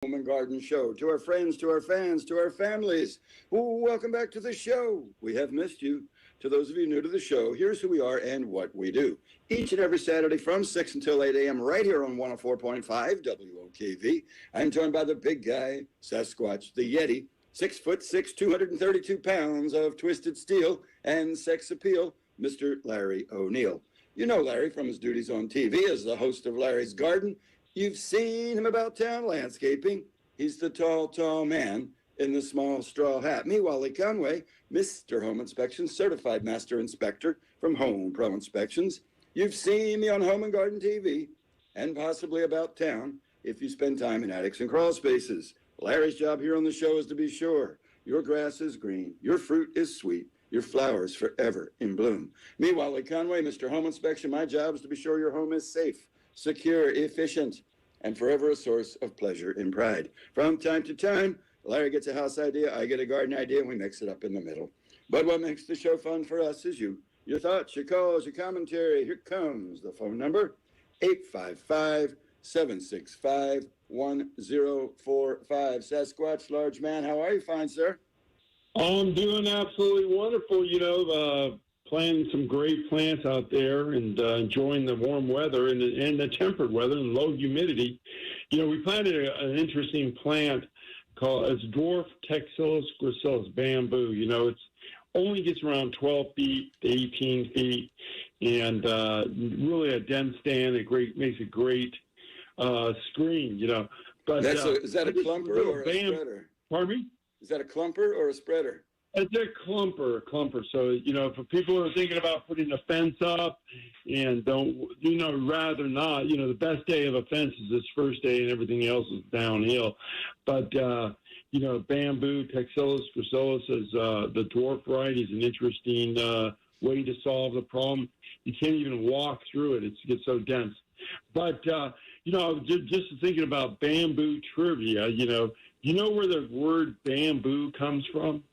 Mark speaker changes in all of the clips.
Speaker 1: Home and Garden Show. To our friends, to our fans, to our families, welcome back to the show. We have missed you. To those of you new to the show, here's who we are and what we do. Each and every Saturday from 6 until 8 a.m. right here on 104.5 WOKV. I'm joined by the big guy, Sasquatch, the Yeti, 6'6", 232 pounds of twisted steel and sex appeal, Mr. Larry O'Neill. You know Larry from his duties on TV as the host of Larry's Garden. You've seen him about town landscaping. He's the tall, tall man in the small straw hat. Me, Wally Conway, Mr. Home Inspection, Certified Master Inspector from Home Pro Inspections. You've seen me on Home and Garden TV and possibly about town if you spend time in attics and crawl spaces. Larry's job here on the show is to be sure your grass is green, your fruit is sweet, your flowers forever in bloom. Me, Wally Conway, Mr. Home Inspection, my job is to be sure your home is safe, secure, efficient, and forever a source of pleasure and pride. From time to time, Larry gets a house idea, I get a garden idea, and we mix it up in the middle. But what makes the show fun for us is you. Your thoughts, your calls, your commentary. Here comes the phone number, 855-765-1045. Sasquatch, large man, how are you? Fine, sir.
Speaker 2: I'm doing absolutely wonderful. Planting some great plants out there and enjoying the warm weather and the tempered weather and low humidity. We planted an interesting plant called dwarf Texillus gracilis bamboo. It's only gets around 12 feet to 18 feet, and really a dense stand. Makes a great screen. But
Speaker 1: is that a clumper or a spreader?
Speaker 2: Pardon me?
Speaker 1: Is that a clumper or a spreader?
Speaker 2: It's a clumper. So, for people who are thinking about putting a fence up and rather not, the best day of a fence is this first day and everything else is downhill. But, bamboo, Texillus gracilis is the dwarf variety is an interesting way to solve the problem. You can't even walk through it. It gets so dense. But, just thinking about bamboo trivia, you know where the word bamboo comes from?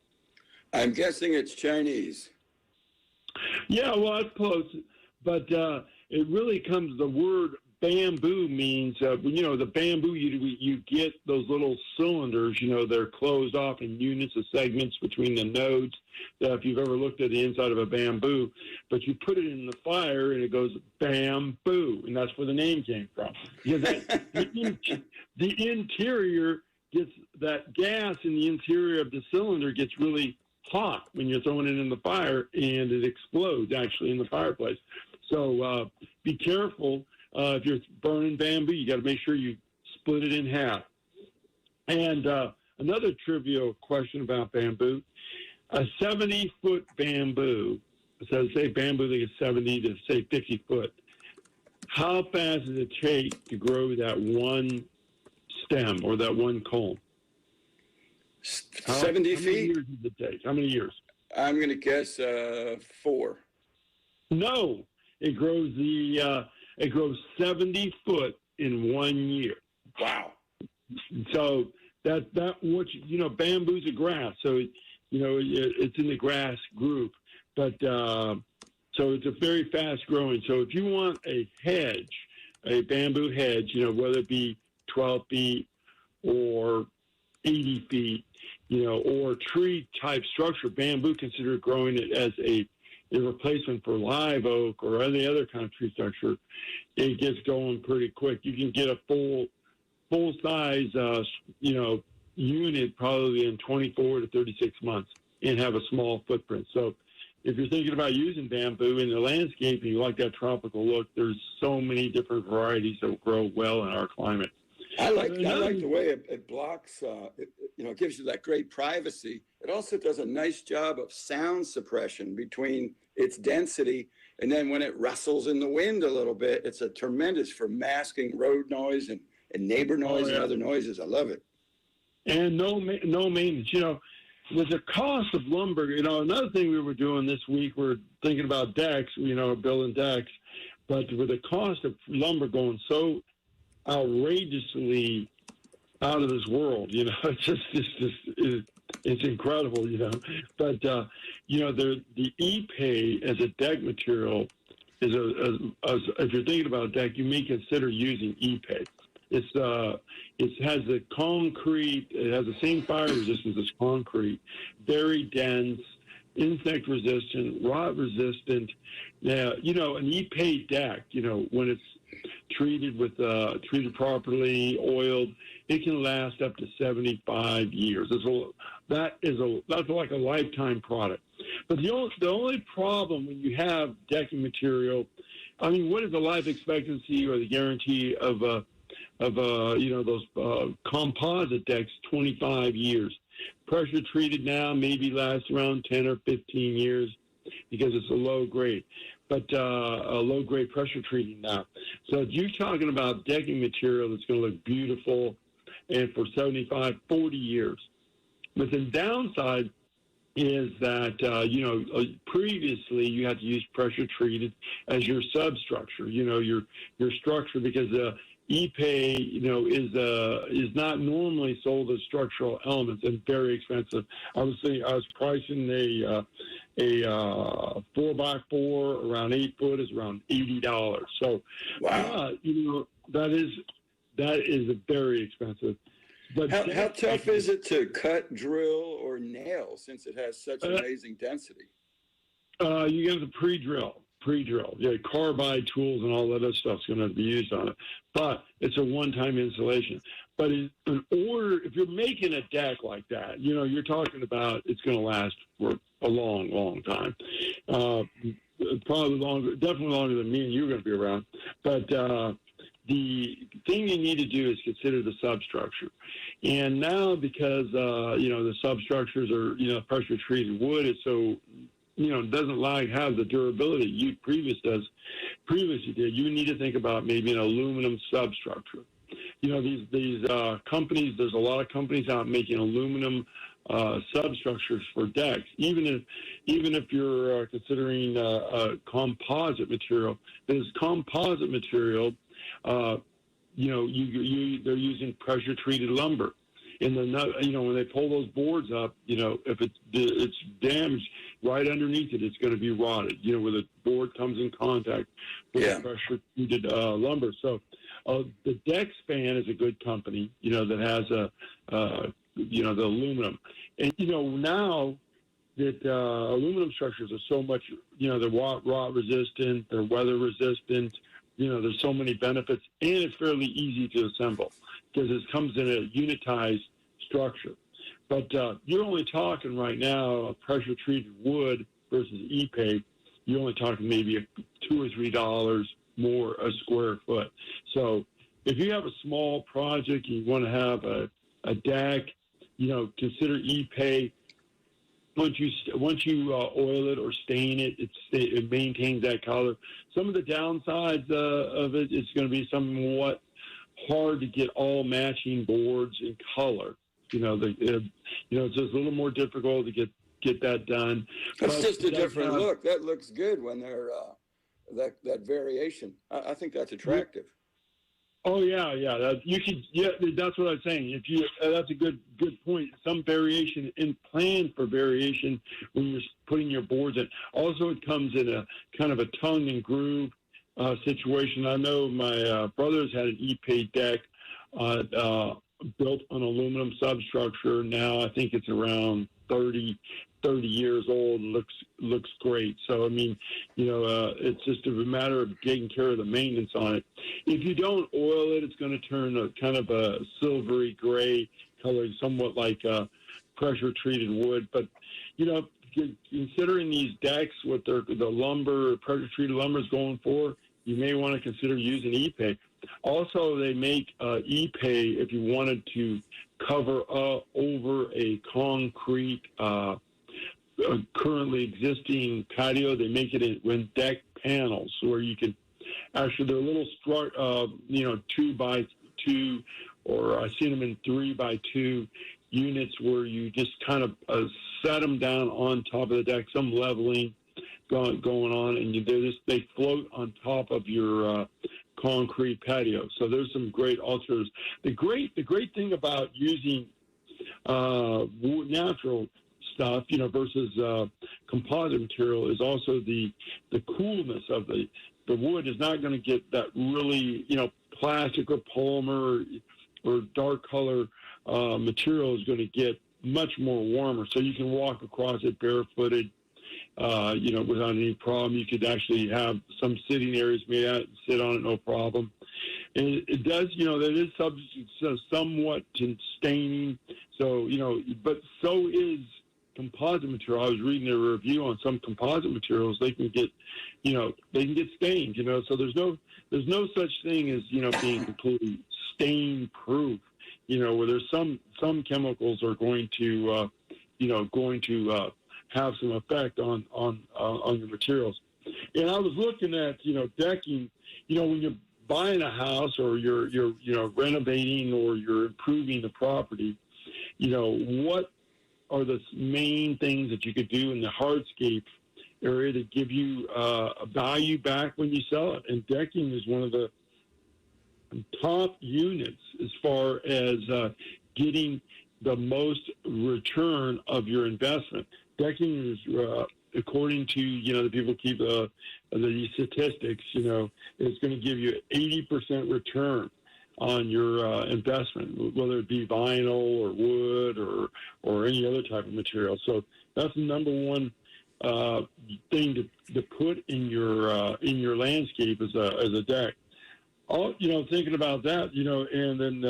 Speaker 1: I'm guessing it's Chinese.
Speaker 2: Yeah, well, that's close. But it really comes, the word bamboo means, the bamboo, you get those little cylinders, they're closed off in units of segments between the nodes. If you've ever looked at the inside of a bamboo, but you put it in the fire and it goes bamboo, and that's where the name came from. Because the interior gets, that gas in the interior of the cylinder gets really hot when you're throwing it in the fire, and it explodes actually in the fireplace. So be careful if you're burning bamboo. You got to make sure you split it in half. And another trivial question about bamboo: a 70-foot bamboo. So say bamboo that is 70 to say 50 foot. How fast does it take to grow that one stem or that one culm?
Speaker 1: 70 feet?
Speaker 2: How many years does it take? How many years?
Speaker 1: I'm going to guess 4.
Speaker 2: No, it grows 70 foot in 1 year.
Speaker 1: Wow.
Speaker 2: So bamboo's a grass, so it's in the grass group, but so it's a very fast growing. So if you want a hedge, a bamboo hedge, whether it be 12 feet or 80 feet, or tree type structure, bamboo considered growing it as a replacement for live oak or any other kind of tree structure. It gets going pretty quick. You can get a full size, unit probably in 24 to 36 months and have a small footprint. So if you're thinking about using bamboo in the landscape and you like that tropical look, there's so many different varieties that grow well in our climate.
Speaker 1: I like the way it blocks, it gives you that great privacy. It also does a nice job of sound suppression between its density, and then when it rustles in the wind a little bit, it's a tremendous for masking road noise and neighbor noise and other noises. I love it.
Speaker 2: And no maintenance. With the cost of lumber, another thing we were doing this week, we're thinking about decks, building decks, but with the cost of lumber going so outrageously out of this world, it's incredible, But the e-pay as a deck material is if you're thinking about a deck, you may consider using e-pay. It has the concrete. It has the same fire resistance as concrete. Very dense, insect resistant, rot resistant. Now, an Ipe deck. When it's treated properly, oiled, it can last up to 75 years. That's like a lifetime product. But the only problem when you have decking material, I mean, what is the life expectancy or the guarantee of those composite decks? 25 years. Pressure treated now maybe lasts around 10 or 15 years because it's a low grade, but a low grade pressure treating now. So you're talking about decking material that's going to look beautiful and for 75, 40 years. But the downside is that, previously you had to use pressure treated as your substructure, your structure, because Ipe, is not normally sold as structural elements and very expensive. I was pricing a 4x4 around 8 foot is around $80. So,
Speaker 1: wow,
Speaker 2: that is very expensive. But
Speaker 1: how tough is it to cut, drill, or nail since it has such amazing density?
Speaker 2: You have to pre-drill. Yeah, carbide tools and all that other stuff's going to be used on it. But it's a one-time installation. But if you're making a deck like that, you're talking about it's going to last for a long, long time. Probably longer, definitely longer than me and you are going to be around. But the thing you need to do is consider the substructure. And now because, the substructures are, pressure treated wood is so, doesn't have the durability you previously did. You need to think about maybe an aluminum substructure. These companies, there's a lot of companies out making aluminum substructures for decks. Even if you're considering a composite material, this composite material, they're using pressure treated lumber. And when they pull those boards up, if it's damaged right underneath it, it's going to be rotted. Where the board comes in contact with the pressure treated lumber. So the Deck Span is a good company, that has the aluminum. And now that aluminum structures are so much, they're rot resistant, they're weather resistant. There's so many benefits, and it's fairly easy to assemble because it comes in a unitized structure. But you're only talking right now pressure-treated wood versus Ipe. You're only talking maybe $2 or $3 more a square foot. So if you have a small project, you want to have a deck, consider Ipe. Once you oil it or stain it, it maintains that color. Some of the downsides of it is going to be somewhat hard to get all matching boards in color. It's just a little more difficult to get that done.
Speaker 1: That's just a different look. That looks good when they're that variation. I think that's attractive.
Speaker 2: Oh yeah. That's what I'm saying. That's a good point. Some variation and plan for variation when you're putting your boards in. Also, it comes in a kind of a tongue and groove situation. I know my brothers had an Ipe deck built on aluminum substructure. Now I think it's around 30 years old and looks great. So, I mean, it's just a matter of taking care of the maintenance on it. If you don't oil it, it's going to turn a kind of a silvery gray color, somewhat like pressure-treated wood. But, considering these decks, what the pressure-treated lumber is going for, you may want to consider using Ipe. Also, they make Ipe if you wanted to cover over a concrete currently existing patio. They make it with deck panels where you can actually, they're little 2x2, or I've seen them in 3x2 units where you just kind of set them down on top of the deck, some leveling going on, and they float on top of your concrete patio. So there's some great alternatives. The great thing about using natural stuff, versus composite material is also the coolness of the the wood is not going to get that really, plastic or polymer or dark color material is going to get much more warmer. So you can walk across it barefooted, without any problem. You could actually have some sitting areas made out, sit on it, no problem. And it does, that is subject to somewhat to staining. So, but so is composite material. I was reading a review on some composite materials. They can get, stained, so there's no such thing as, being completely stain proof, where there's some chemicals are going to, have some effect on your materials. And I was looking at, decking, when you're buying a house or you're renovating or you're improving the property, what are the main things that you could do in the hardscape area to give you a value back when you sell it? And decking is one of the top units as far as getting the most return of your investment. Decking is, according to, the people keep the statistics, it's going to give you 80% return on your investment, whether it be vinyl or wood or any other type of material. So that's the number one thing to put in your landscape as a deck. Thinking about that, and then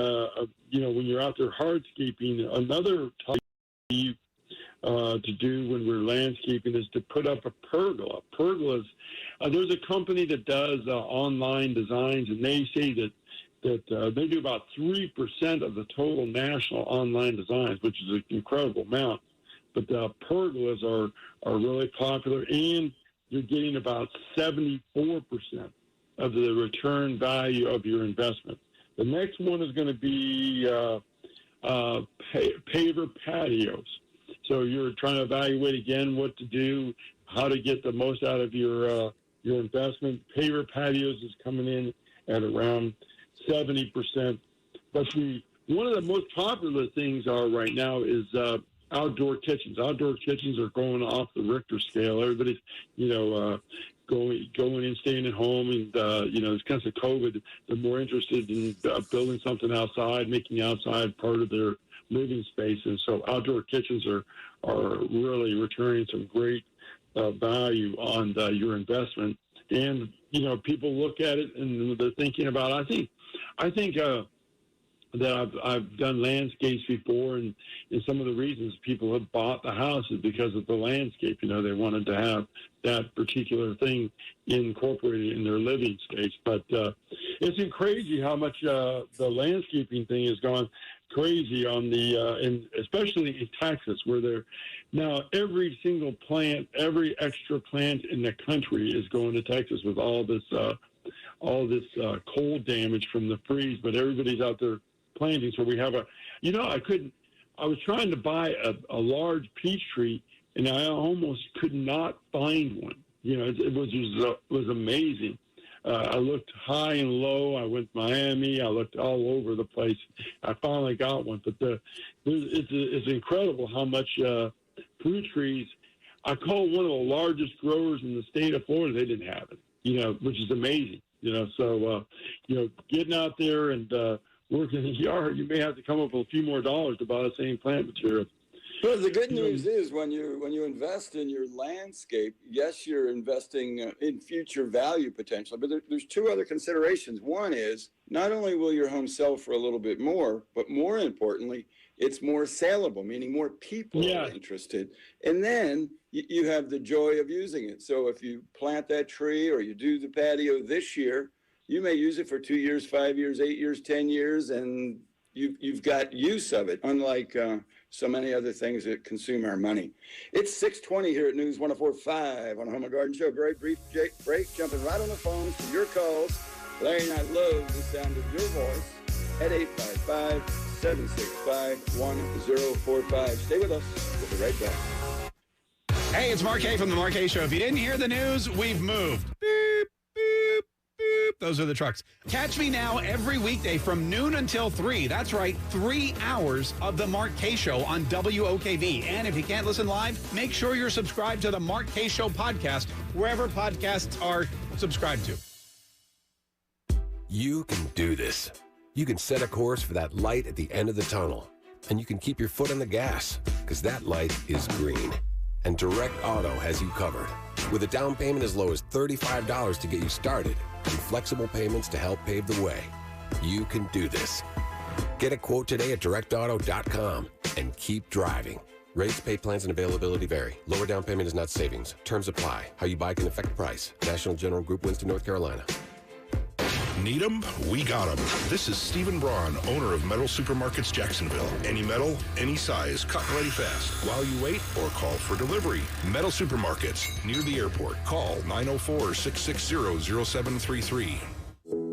Speaker 2: when you're out there hardscaping, another type to do when we're landscaping is to put up a pergola. Pergolas, there's a company that does online designs, and they say that they do about 3% of the total national online designs, which is an incredible amount. But pergolas are really popular, and you're getting about 74% of the return value of your investment. The next one is going to be paver patios. So you're trying to evaluate again what to do, how to get the most out of your investment. Paver patios is coming in at around 70%. But one of the most popular things right now is outdoor kitchens. Outdoor kitchens are going off the Richter scale. Everybody's, going and staying at home, and because of COVID, they're more interested in building something outside, making outside part of their living space. And so outdoor kitchens are really returning some great value on your investment. And people look at it and they're thinking about. I think that I've done landscapes before, and some of the reasons people have bought the house is because of the landscape. They wanted to have that particular thing incorporated in their living space. But it's crazy how much the landscaping thing has gone crazy on and especially in Texas, where they're now every single plant, every extra plant in the country is going to Texas with all this cold damage from the freeze. But everybody's out there planting. So we have I was trying to buy a large peach tree, and I almost could not find one. It was amazing. I looked high and low. I went to Miami. I looked all over the place. I finally got one. But it's incredible how much fruit trees. I called one of the largest growers in the state of Florida. They didn't have it, which is amazing. So getting out there and working in the yard, you may have to come up with a few more dollars to buy the same plant material.
Speaker 1: Well, the good news is when you invest in your landscape, yes, you're investing in future value potentially, but there's two other considerations. One is not only will your home sell for a little bit more, but more importantly, it's more saleable, meaning more people are interested. And then you have the joy of using it. So if you plant that tree or you do the patio this year, you may use it for 2 years, 5 years, 8 years, 10 years, and you've got use of it, unlike so many other things that consume our money. It's 6:20 here at News 104.5 on Home and Garden Show. Very brief break, jumping right on the phones to your calls. Larry and I love the sound of your voice at 855-765-1045. Stay with us. We'll be right back.
Speaker 3: Hey, it's Mark A. from The Mark A. Show. If you didn't hear the news, we've moved. Beep, beep, beep. Those are the trucks. Catch me now every weekday from noon until 3. That's right, 3 hours of The Mark K. Show on WOKV. And if you can't listen live, make sure you're subscribed to The Mark K. Show podcast, wherever podcasts are subscribed to.
Speaker 4: You can do this. You can set a course for that light at the end of the tunnel. And you can keep your foot on the gas, because that light is green. And Direct Auto has you covered. With a down payment as low as $35 to get you started, and flexible payments to help pave the way. You can do this. Get a quote today at directauto.com and keep driving. Rates, pay plans, and availability vary. Lower down payment is not savings. Terms apply. How you buy can affect price. National General Group, Winston, North Carolina.
Speaker 5: Need 'em? We got 'em. This is Stephen Braun, owner of Metal Supermarkets Jacksonville. Any metal, any size, cut ready fast. While you wait or call for delivery. Metal Supermarkets, near the airport. Call 904-660-0733.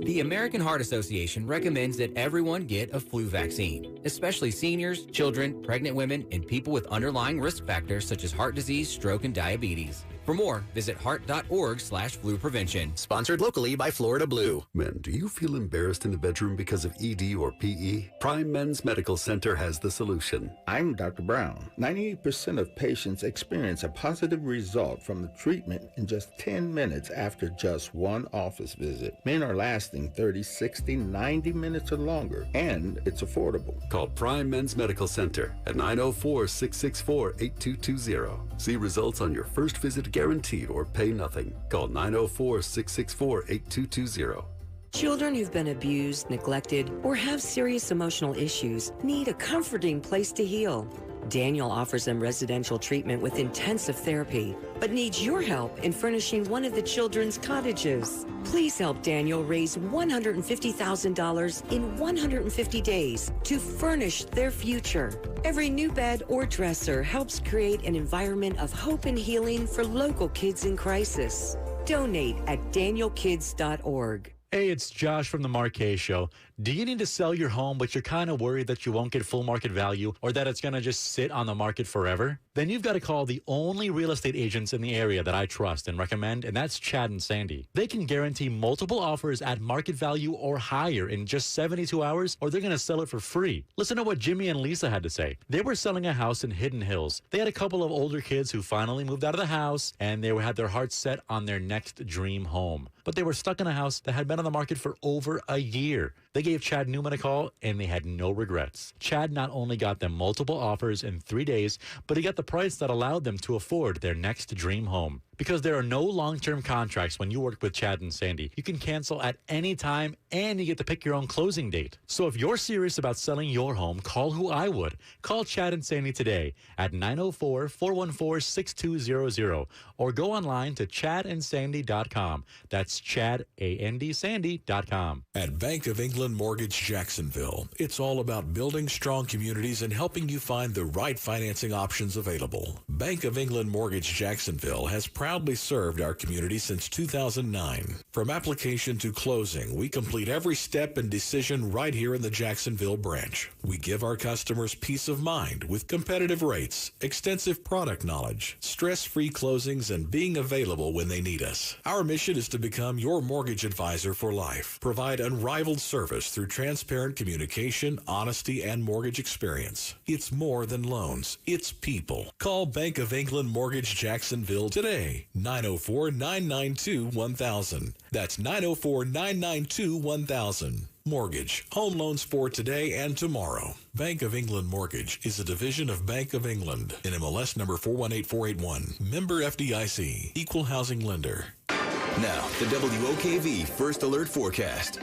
Speaker 6: The American Heart Association recommends that everyone get a flu vaccine, especially seniors, children, pregnant women, and people with underlying risk factors such as heart disease, stroke, and diabetes. For more, visit heart.org/flu prevention.
Speaker 7: Sponsored locally by Florida Blue.
Speaker 8: Men, do you feel embarrassed in the bedroom because of ED or PE? Prime Men's Medical Center has the solution.
Speaker 9: I'm Dr. Brown. 98% of patients experience a positive result from the treatment in just 10 minutes after just one office visit. Men are lasting 30, 60, 90 minutes or longer, and it's affordable.
Speaker 8: Call Prime Men's Medical Center at 904-664-8220. See results on your first visit guaranteed or pay nothing. Call 904-664-8220.
Speaker 10: Children who've been abused, neglected, or have serious emotional issues need a comforting place to heal. Daniel offers them residential treatment with intensive therapy, but needs your help in furnishing one of the children's cottages. Please help Daniel raise $150,000 in 150 days to furnish their future. Every new bed or dresser helps create an environment of hope and healing for local kids in crisis. Donate at danielkids.org.
Speaker 11: Hey, it's Josh from the Marquez Show. Do you need to sell your home, but you're kind of worried that you won't get full market value or that it's going to just sit on the market forever? Then you've got to call the only real estate agents in the area that I trust and recommend, and that's Chad and Sandy. They can guarantee multiple offers at market value or higher in just 72 hours, or they're going to sell it for free. Listen to what Jimmy and Lisa had to say. They were selling a house in Hidden Hills. They had a couple of older kids who finally moved out of the house, and they had their hearts set on their next dream home. But they were stuck in a house that had been on the market for over a year. They gave Chad Newman a call, and they had no regrets. Chad not only got them multiple offers in 3 days, but he got the price that allowed them to afford their next dream home. Because there are no long-term contracts when you work with Chad and Sandy. You can cancel at any time, and you get to pick your own closing date. So if you're serious about selling your home, call who I would. Call Chad and Sandy today at 904-414-6200 or go online to chadandsandy.com. That's chadandsandy.com.
Speaker 12: At Bank of England Mortgage Jacksonville, it's all about building strong communities and helping you find the right financing options available. Bank of England Mortgage Jacksonville has proudly served our community since 2009. From application to closing, we complete every step and decision right here in the Jacksonville branch. We give our customers peace of mind with competitive rates, extensive product knowledge, stress-free closings, and being available when they need us. Our mission is to become your mortgage advisor for life. Provide unrivaled service through transparent communication, honesty, and mortgage experience. It's more than loans. It's people. Call Bank of England Mortgage Jacksonville today. 904-992-1000. That's 904-992-1000. Mortgage. Home loans for today and tomorrow. Bank of England Mortgage is a division of Bank of England. NMLS number 418481. Member FDIC. Equal housing lender.
Speaker 7: Now, the WOKV First Alert Forecast.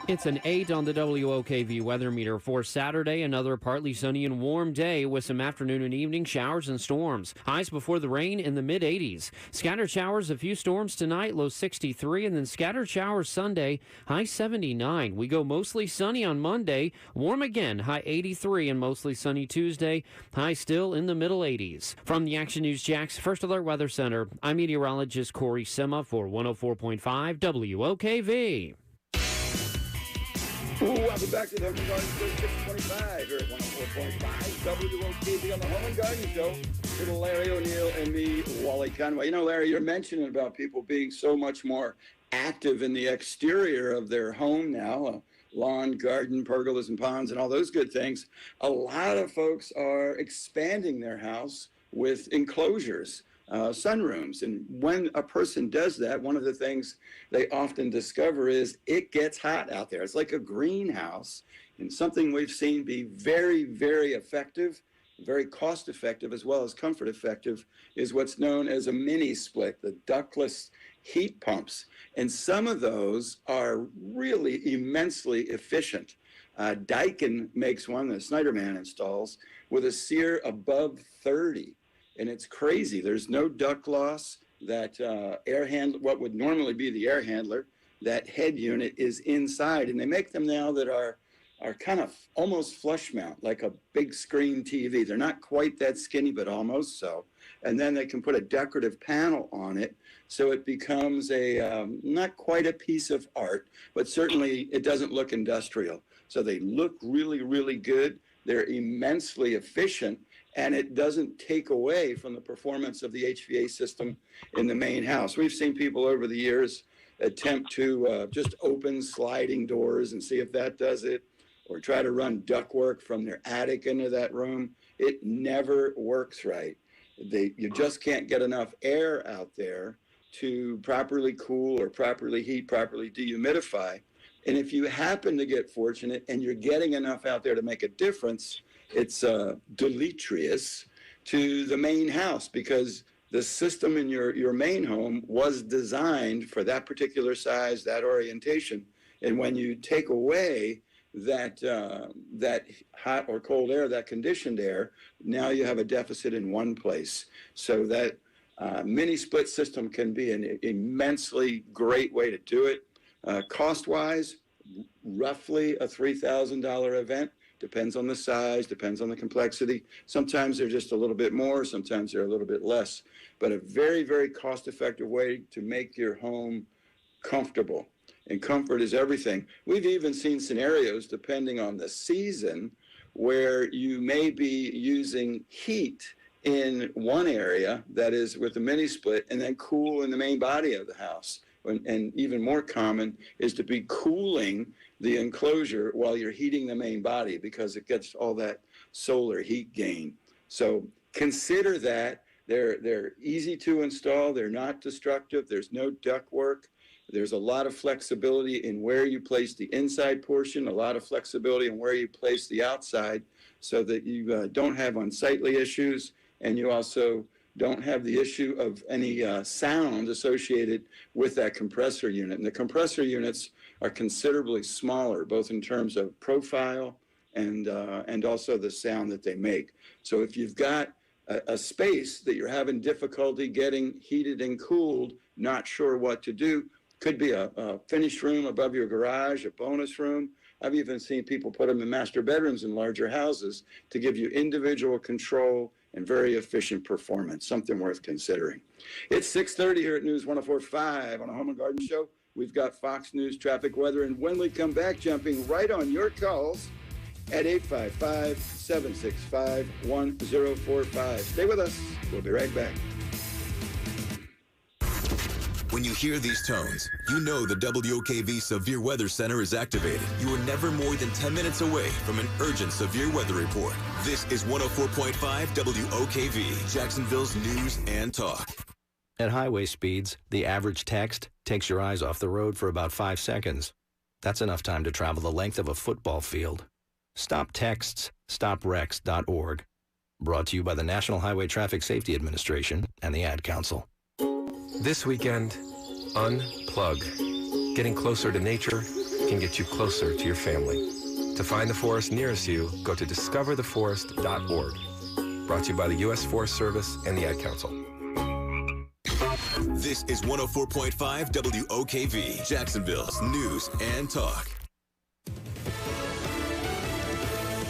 Speaker 13: It's an 8 on the WOKV weather meter for Saturday. Another partly sunny and warm day with some afternoon and evening showers and storms. Highs before the rain in the mid-80s. Scattered showers, a few storms tonight, low 63, and then scattered showers Sunday, high 79. We go mostly sunny on Monday, warm again, high 83, and mostly sunny Tuesday, high still in the middle 80s. From the Action News Jax First Alert Weather Center, I'm meteorologist Corey Sema for 104.5 WOKV.
Speaker 1: Welcome back to the Home and Garden Show 625 here at 104.5 WOKV on the Home and Garden Show. Little Larry O'Neill and me, Wally Conway. You know, Larry, you're mentioning about people being so much more active in the exterior of their home now, lawn, garden, pergolas, and ponds, and all those good things. A lot of folks are expanding their house with enclosures. sunrooms. And when a person does that, one of the things they often discover is it gets hot out there. It's like a greenhouse, and something we've seen be very, very effective, very cost effective, as well as comfort effective, is what's known as a mini split, the ductless heat pumps. And some of those are really immensely efficient. Daikin makes one that Snyderman installs with a SEER above 30. And it's crazy. There's no duct loss. That what would normally be the air handler, that head unit is inside. And they make them now that are kind of almost flush mount, like a big screen TV. They're not quite that skinny, but almost so. And then they can put a decorative panel on it, so it becomes not quite a piece of art, but certainly it doesn't look industrial. So they look really, really good. They're immensely efficient, and it doesn't take away from the performance of the HVAC system in the main house. We've seen people over the years attempt to just open sliding doors and see if that does it, or try to run ductwork from their attic into that room. It never works right. You just can't get enough air out there to properly cool or properly heat, properly dehumidify. And if you happen to get fortunate and you're getting enough out there to make a difference, it's deleterious to the main house, because the system in your main home was designed for that particular size, that orientation. And when you take away that hot or cold air, that conditioned air, now you have a deficit in one place. So that mini split system can be an immensely great way to do it. Cost-wise, roughly a $3,000 event. Depends on the size, depends on the complexity. Sometimes they're just a little bit more, sometimes they're a little bit less. But a very, very cost-effective way to make your home comfortable. And comfort is everything. We've even seen scenarios, depending on the season, where you may be using heat in one area, that is with the mini split, and then cool in the main body of the house. And even more common is to be cooling the enclosure while you're heating the main body, because it gets all that solar heat gain. So consider that. They're easy to install. They're not destructive. There's no duct work. There's a lot of flexibility in where you place the inside portion, a lot of flexibility in where you place the outside, so that you don't have unsightly issues, and you also don't have the issue of any sound associated with that compressor unit. And the compressor units are considerably smaller, both in terms of profile and also the sound that they make. So if you've got a space that you're having difficulty getting heated and cooled, not sure what to do, could be a finished room above your garage, a bonus room. I've even seen people put them in master bedrooms in larger houses to give you individual control and very efficient performance, something worth considering. It's 6:30 here at News 104.5 on a Home and Garden Show. We've got Fox News traffic, weather, and when we come back, jumping right on your calls at 855-765-1045. Stay with us. We'll be right back.
Speaker 7: When you hear these tones, you know the WOKV Severe Weather Center is activated. You are never more than 10 minutes away from an urgent severe weather report. This is 104.5 WOKV, Jacksonville's news and talk.
Speaker 14: At highway speeds, the average text takes your eyes off the road for about 5 seconds. That's enough time to travel the length of a football field. Stop texts, stopwrecks.org. Brought to you by the National Highway Traffic Safety Administration and the Ad Council.
Speaker 15: This weekend, unplug. Getting closer to nature can get you closer to your family. To find the forest nearest you, go to discovertheforest.org. Brought to you by the U.S. Forest Service and the Ad Council.
Speaker 7: This is 104.5 WOKV, Jacksonville's news and talk.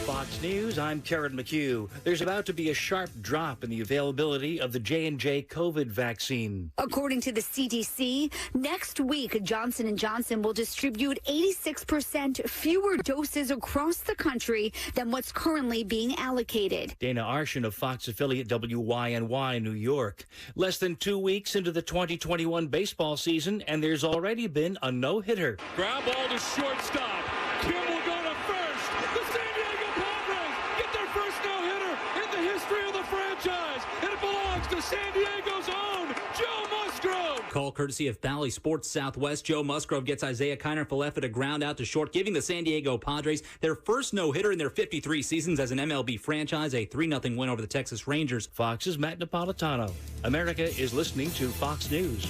Speaker 16: Fox News, I'm Karen McHugh. There's about to be a sharp drop in the availability of the J&J COVID vaccine.
Speaker 17: According to the CDC, next week, Johnson & Johnson will distribute 86% fewer doses across the country than what's currently being allocated.
Speaker 16: Dana Arshan of Fox affiliate WYNY New York. Less than 2 weeks into the 2021 baseball season, and there's already been a no-hitter.
Speaker 18: Ground ball to shortstop. Kim will go to first. The San Diego Padres get their first no-hitter in the history of the franchise. And it belongs to to San Diego's own Joe Musgrove.
Speaker 19: Call courtesy of Bally Sports Southwest. Joe Musgrove gets Isaiah Kiner-Falefa to ground out to short, giving the San Diego Padres their first no-hitter in their 53 seasons as an MLB franchise, a 3-0 win over the Texas Rangers.
Speaker 16: Fox's Matt Napolitano. America is listening to Fox News.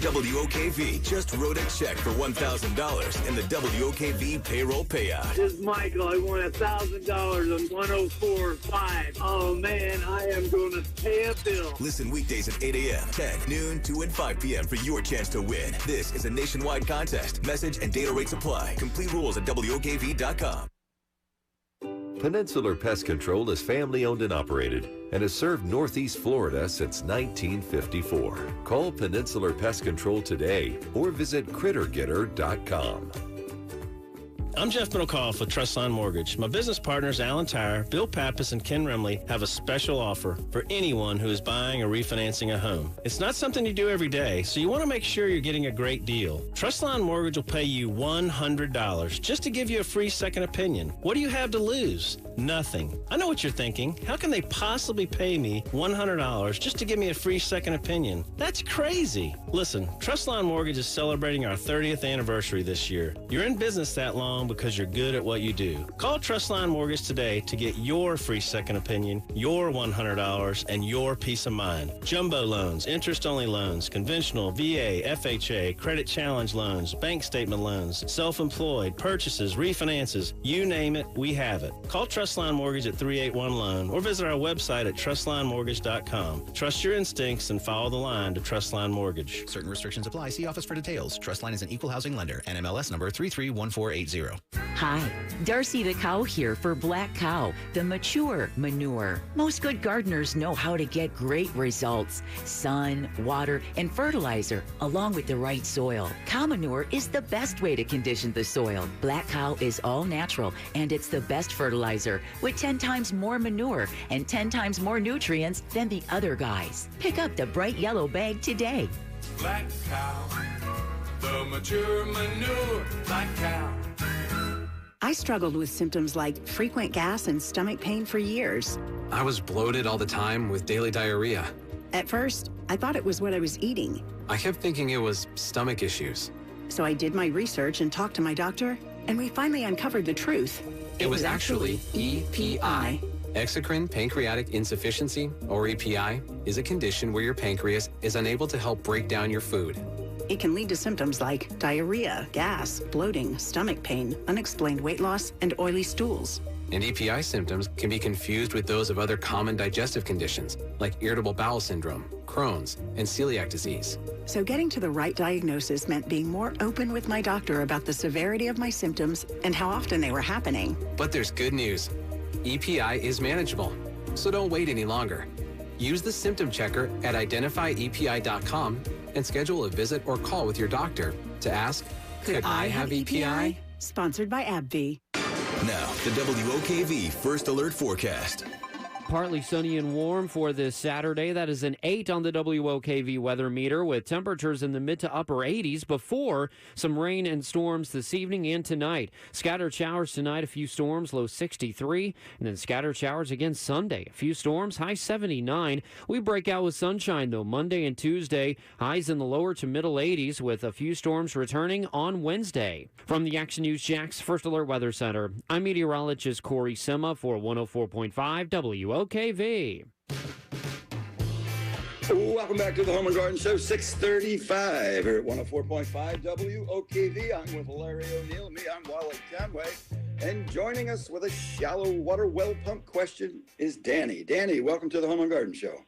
Speaker 7: WOKV just wrote a check for $1,000 in the WOKV payroll payout.
Speaker 20: This is Michael. I won $1,000 on 104.5. Oh, man, I am going to pay a bill.
Speaker 7: Listen weekdays at 8 a.m., 10, noon, 2, and 5 p.m. for your chance to win. This is a nationwide contest. Message and data rates apply. Complete rules at WOKV.com.
Speaker 21: Peninsular Pest Control is family-owned and operated and has served Northeast Florida since 1954. Call Peninsular Pest Control today or visit crittergetter.com.
Speaker 22: I'm Jeff Middlecoff with Trustline Mortgage. My business partners, Alan Tyre, Bill Pappas, and Ken Remley, have a special offer for anyone who is buying or refinancing a home. It's not something you do every day, so you want to make sure you're getting a great deal. Trustline Mortgage will pay you $100 just to give you a free second opinion. What do you have to lose? Nothing. I know what you're thinking. How can they possibly pay me $100 just to give me a free second opinion? That's crazy. Listen, Trustline Mortgage is celebrating our 30th anniversary this year. You're in business that long because you're good at what you do. Call Trustline Mortgage today to get your free second opinion, your $100, and your peace of mind. Jumbo loans, interest-only loans, conventional, VA, FHA, credit challenge loans, bank statement loans, self-employed, purchases, refinances, you name it, we have it. Call Trustline Mortgage at 381-LOAN or visit our website at trustlinemortgage.com. Trust your instincts and follow the line to Trustline Mortgage.
Speaker 23: Certain restrictions apply. See office for details. Trustline is an equal housing lender. NMLS number 331480.
Speaker 24: Hi, Darcy the Cow here for Black Cow, the mature manure. Most good gardeners know how to get great results. Sun, water, and fertilizer, along with the right soil. Cow manure is the best way to condition the soil. Black Cow is all natural, and it's the best fertilizer, with 10 times more manure and 10 times more nutrients than the other guys. Pick up the bright yellow bag today.
Speaker 25: Black Cow, the mature manure. Black Cow.
Speaker 26: I struggled with symptoms like frequent gas and stomach pain for years.
Speaker 15: I was bloated all the time with daily diarrhea.
Speaker 26: At first, I thought it was what I was eating.
Speaker 15: I kept thinking it was stomach issues.
Speaker 26: So I did my research and talked to my doctor, and we finally uncovered the truth.
Speaker 15: It was actually EPI. Exocrine pancreatic insufficiency, or EPI, is a condition where your pancreas is unable to help break down your food.
Speaker 26: It can lead to symptoms like diarrhea, gas, bloating, stomach pain, unexplained weight loss, and oily stools.
Speaker 15: And EPI symptoms can be confused with those of other common digestive conditions, like irritable bowel syndrome, Crohn's, and celiac disease.
Speaker 26: So getting to the right diagnosis meant being more open with my doctor about the severity of my symptoms and how often they were happening.
Speaker 15: But there's good news. EPI is manageable, so don't wait any longer. Use the symptom checker at identifyepi.com and schedule a visit or call with your doctor to ask, could I have EPI?
Speaker 26: Sponsored by AbbVie.
Speaker 7: Now, the WOKV First Alert Forecast.
Speaker 13: Partly sunny and warm for this Saturday. That is an 8 on the WOKV weather meter, with temperatures in the mid to upper 80s before some rain and storms this evening and tonight. Scattered showers tonight, a few storms, low 63, and then scattered showers again Sunday. A few storms, high 79. We break out with sunshine, though, Monday and Tuesday. Highs in the lower to middle 80s, with a few storms returning on Wednesday. From the Action News Jax First Alert Weather Center, I'm meteorologist Corey Sima for 104.5 WOKV.
Speaker 1: Welcome back to the Home and Garden Show, 635 here at 104.5 WOKV. I'm with Larry O'Neill. Me, I'm Wally Conway. And joining us with a shallow water well pump question is Danny. Danny, welcome to the Home and Garden Show.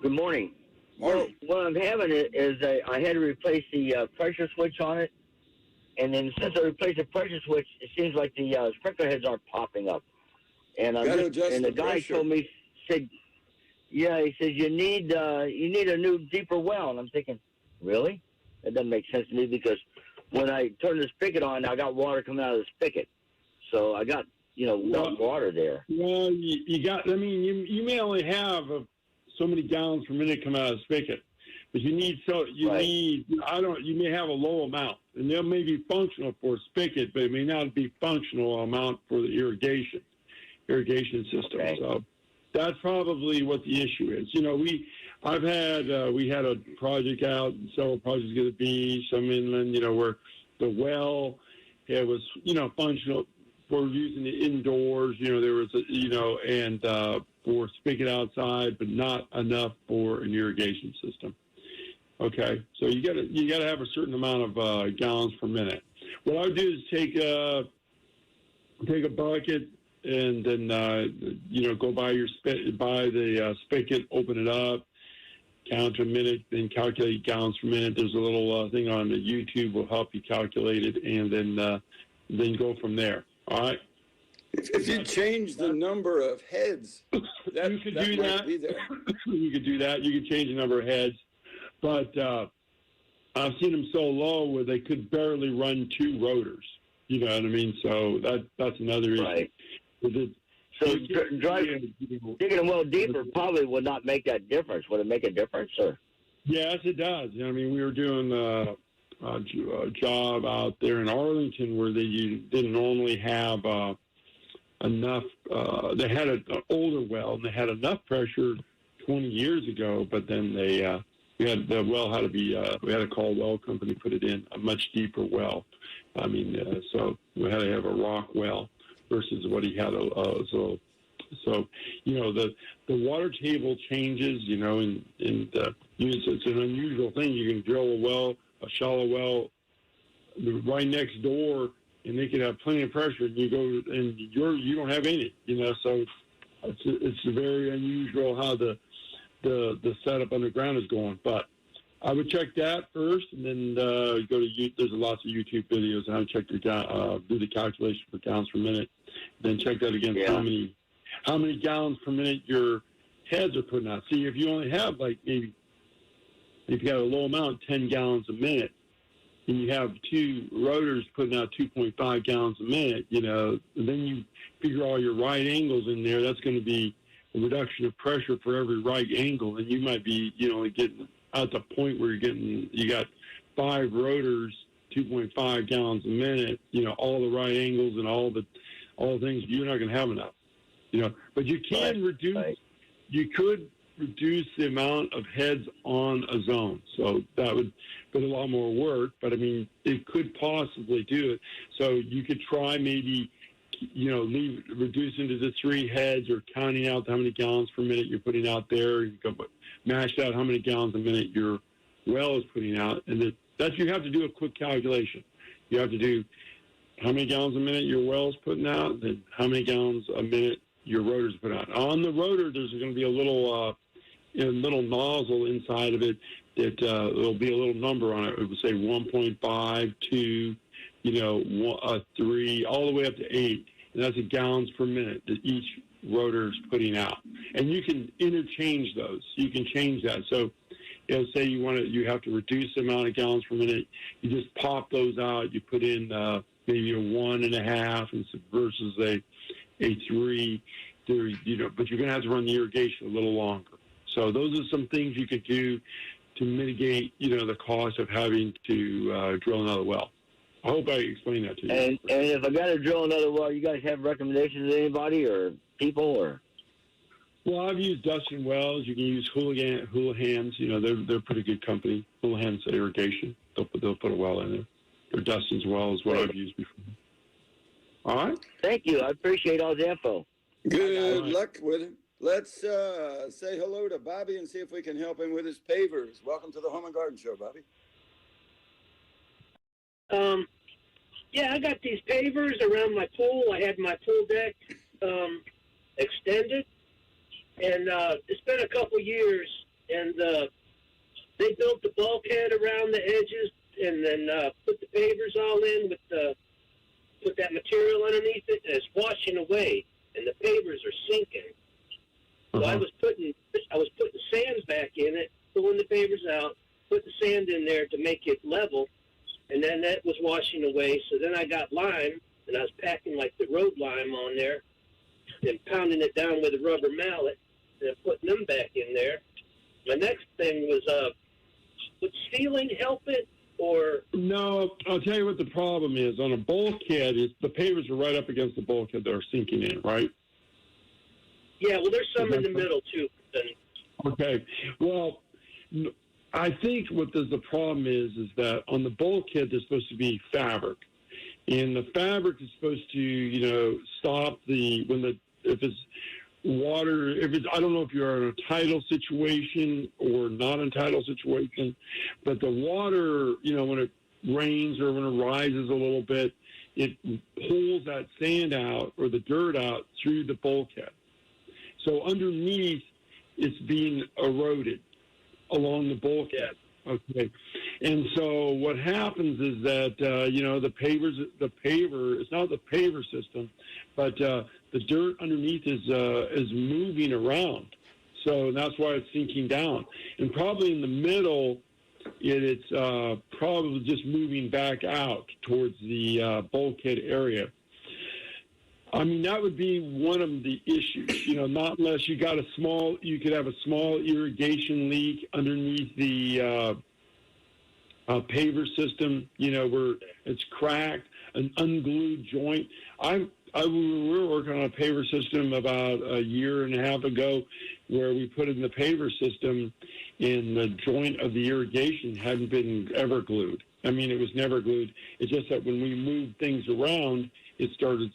Speaker 27: Good morning.
Speaker 1: Morning.
Speaker 27: Well, what I'm having is I had to replace the pressure switch on it. And then since I replaced the pressure switch, it seems like the sprinkler heads aren't popping up. And the guy told me, said, yeah, he says you need a new deeper well. And I'm thinking, really? That doesn't make sense to me, because when I turn the spigot on, I got water coming out of the spigot. So I got, water there.
Speaker 2: Well, you may only have so many gallons per minute come out of the spigot, but you may have a low amount, and that may be functional for a spigot, but it may not be functional amount for the irrigation. irrigation system.
Speaker 27: Okay.
Speaker 2: So that's probably what the issue is. You know, we had a project out, several projects at the beach, some inland, you know, where the well, it was, you know, functional for using it indoors. You know, there was, and for spigot outside, but not enough for an irrigation system. Okay, so you gotta have a certain amount of gallons per minute. What I would do is take a bucket and then go by the spigot, open it up, count to a minute, then calculate gallons per minute. There's a little thing on the YouTube will help you calculate it, and then go from there. All right.
Speaker 1: If you change the number of heads,
Speaker 2: you could do that.
Speaker 1: Be there.
Speaker 2: You could do that. You could change the number of heads, but I've seen them so low where they could barely run 2 rotors. You know what I mean? So that's another issue.
Speaker 27: Right. So digging a well deeper probably would not make that difference. Would it make a difference, or?
Speaker 2: Yes, it does. You know, I mean, we were doing a job out there in Arlington where you didn't normally have enough. They had an older well, and they had enough pressure 20 years ago, but then we had to call a well company, put it in a much deeper well. I mean, so we had to have a rock well versus what he had. So you know, the water table changes. You know, and it's an unusual thing. You can drill a shallow well, right next door, and they could have plenty of pressure. And you go and you don't have any. You know, so it's very unusual how the setup underground is going. But I would check that first, and then go to there's lots of YouTube videos on how to check do the calculation for gallons per minute. Then check that against how many gallons per minute your heads are putting out. See, if you only have if you got a low amount, 10 gallons a minute, and you have 2 rotors putting out 2.5 gallons a minute, you know, and then you figure all your right angles in there, that's going to be a reduction of pressure for every right angle, and you might be, you know, getting at the point where you got 5 rotors, 2.5 gallons a minute, you know, all the right angles and all the things, you're not going to have enough, you know. But you can you could reduce the amount of heads on a zone. So that would put a lot more work, but I mean, it could possibly do it. So you could try maybe, you know, reducing to the 3 heads, or counting out how many gallons per minute you're putting out there. You go mash out how many gallons a minute your well is putting out, and that you have to do a quick calculation. You have to do how many gallons a minute your well is putting out, then how many gallons a minute your rotor's putting out. On the rotor, there's going to be a little nozzle inside of it that there'll be a little number on it. It will say 1.5, 2, 3, all the way up to 8. And that's a gallons per minute that each rotor is putting out. And you can interchange those. You can change that. So, say you have to reduce the amount of gallons per minute. You just pop those out. You put in maybe a 1.5 versus a 3. But you're going to have to run the irrigation a little longer. So those are some things you could do to mitigate, the cost of having to drill another well. I hope I explained that to you.
Speaker 27: And if I got to drill another well, you guys have recommendations to anybody or people or?
Speaker 2: Well, I've used Dustin Wells. You can use Houlihan's. They're a pretty good company. Houlihan's Irrigation. They'll put a well in there. Or Dustin's Well is what I've used before. All right.
Speaker 27: Thank you. I appreciate all the info.
Speaker 1: Good luck with it. Let's say hello to Bobby and see if we can help him with his pavers. Welcome to the Home and Garden Show, Bobby.
Speaker 3: Yeah, I got these pavers around my pool. I had my pool deck extended, and it's been a couple years, and they built the bulkhead around the edges and then put the pavers all in with put that material underneath it, and it's washing away, and the pavers are sinking. So I was putting sand back in it, pulling the pavers out, put the sand in there to make it level, and then that was washing away. So then I got lime, and I was packing like the road lime on there and pounding it down with a rubber mallet and putting them back in there. My next thing was, would sealing help it? Or
Speaker 2: no, I'll tell you what the problem is. On a bulkhead, the pavers are right up against the bulkhead that are sinking in, right?
Speaker 3: Yeah, well, there's some in the middle, too.
Speaker 2: Okay. Well, I think what the problem is that on the bulkhead, there's supposed to be fabric. And the fabric is supposed to, stop if it's water, I don't know if you're in a tidal situation or not in a tidal situation, but the water, when it rains or when it rises a little bit, it pulls that sand out or the dirt out through the bulkhead. So underneath, it's being eroded along the bulkhead. Okay. And so what happens is that, the paver, it's not the paver system, but the dirt underneath is moving around. So that's why it's sinking down. And probably in the middle, it's probably just moving back out towards the bulkhead area. I mean, that would be one of the issues, not unless you could have a small irrigation leak underneath the paver system, where it's cracked, an unglued joint. We were working on a paver system about a year and a half ago where we put in the paver system and the joint of the irrigation hadn't been ever glued. I mean, it was never glued. It's just that when we moved things around, it started,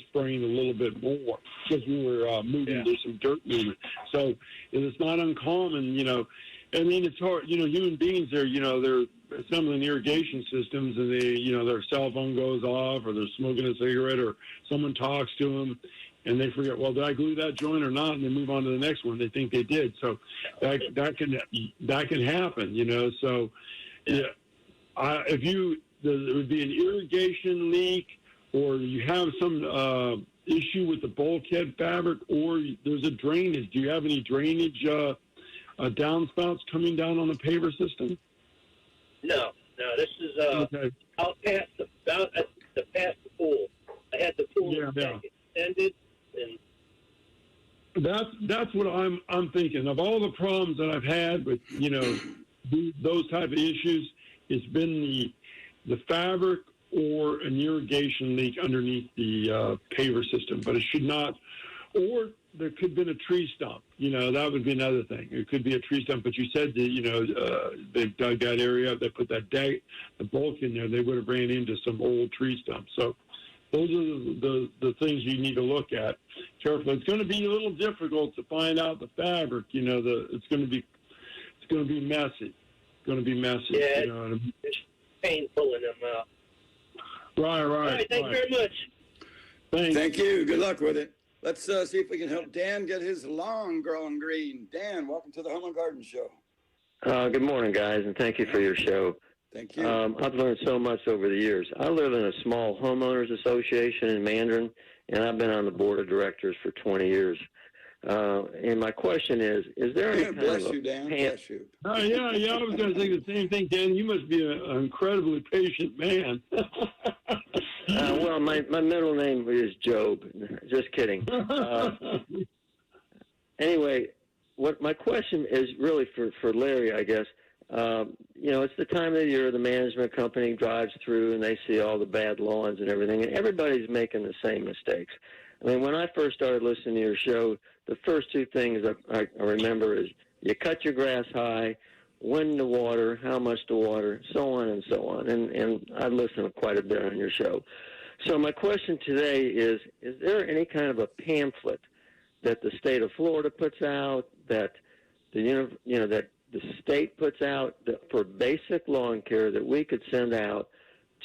Speaker 2: spraying a little bit more because we were moving. There's some dirt movement. So it's not uncommon, I mean, it's hard, human beings are, they're assembling irrigation systems and their cell phone goes off or they're smoking a cigarette or someone talks to them and they forget, well, did I glue that joint or not? And they move on to the next one. They think they did. So that can happen, So there would be an irrigation leak, or you have some issue with the bulkhead fabric, or there's a drainage. Do you have any drainage downspouts coming down on the paver system?
Speaker 3: No. This is out past the pool. I had the pool extended, and
Speaker 2: that's what I'm thinking. Of all the problems that I've had with those type of issues, it's been the fabric or an irrigation leak underneath the paver system, but it should not. Or there could have been a tree stump. That would be another thing. It could be a tree stump, but you said that, they dug that area, they put the bulk in there, they would have ran into some old tree stumps. So those are the things you need to look at carefully. It's going to be a little difficult to find out the fabric. It's going to be messy. It's going to be messy.
Speaker 3: Yeah, it's pain pulling them out.
Speaker 2: Right.
Speaker 3: All right, thank you very much.
Speaker 2: Thanks.
Speaker 1: Thank you. Good luck with it. Let's see if we can help Dan get his lawn growing green. Dan, welcome to the Home and Garden Show.
Speaker 4: Good morning, guys, and thank you for your show.
Speaker 1: Thank you.
Speaker 4: I've learned so much over the years. I live in a small homeowners association in Mandarin, and I've been on the board of directors for 20 years. And my question is there any kind
Speaker 1: bless
Speaker 4: of
Speaker 1: you, Dan.
Speaker 4: bless
Speaker 2: you. Yeah, I was going to say the same thing, Dan. You must be an incredibly patient man.
Speaker 4: Well, my middle name is Job. Just kidding. Anyway, what my question is really for Larry, I guess. It's the time of the year the management company drives through and they see all the bad lawns and everything, and everybody's making the same mistakes. I mean, when I first started listening to your show, the first two things I remember is you cut your grass high, when to water, how much to water, so on and so on. And I listen quite a bit on your show. So my question today is there any kind of a pamphlet that the state of Florida puts out, that that the state puts out for basic lawn care that we could send out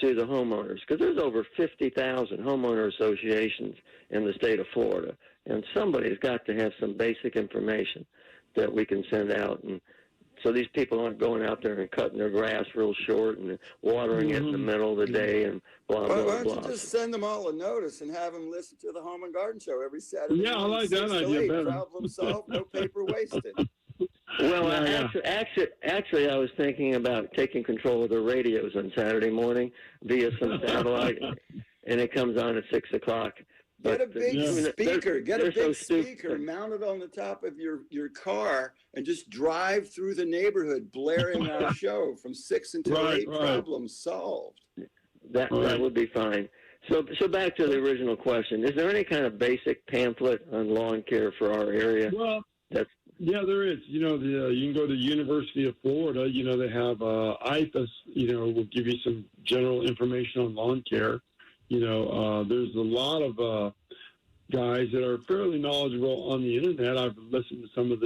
Speaker 4: to the homeowners? Because there's over 50,000 homeowner associations in the state of Florida, and somebody's got to have some basic information that we can send out, and so these people aren't going out there and cutting their grass real short and watering it in the middle of the day and blah, blah, blah.
Speaker 1: Why don't you just send them all a notice and have them listen to the Home and Garden Show every Saturday?
Speaker 2: Yeah, I like that idea better.
Speaker 1: Problem solved, no paper wasted.
Speaker 4: Well, actually, I was thinking about taking control of the radios on Saturday morning via some satellite, and it comes on at 6 o'clock.
Speaker 1: Get a big speaker. Get a big speaker, mount it on the top of your car, and just drive through the neighborhood blaring our show from 6 until 8. Problem solved.
Speaker 4: That would be fine. So back to the original question. Is there any kind of basic pamphlet on lawn care for our area?
Speaker 2: Well, yeah, there is. You know, you can go to the University of Florida. You know, they have IFAS, you know, will give you some general information on lawn care. You know, there's a lot of guys that are fairly knowledgeable on the internet. I've listened to some of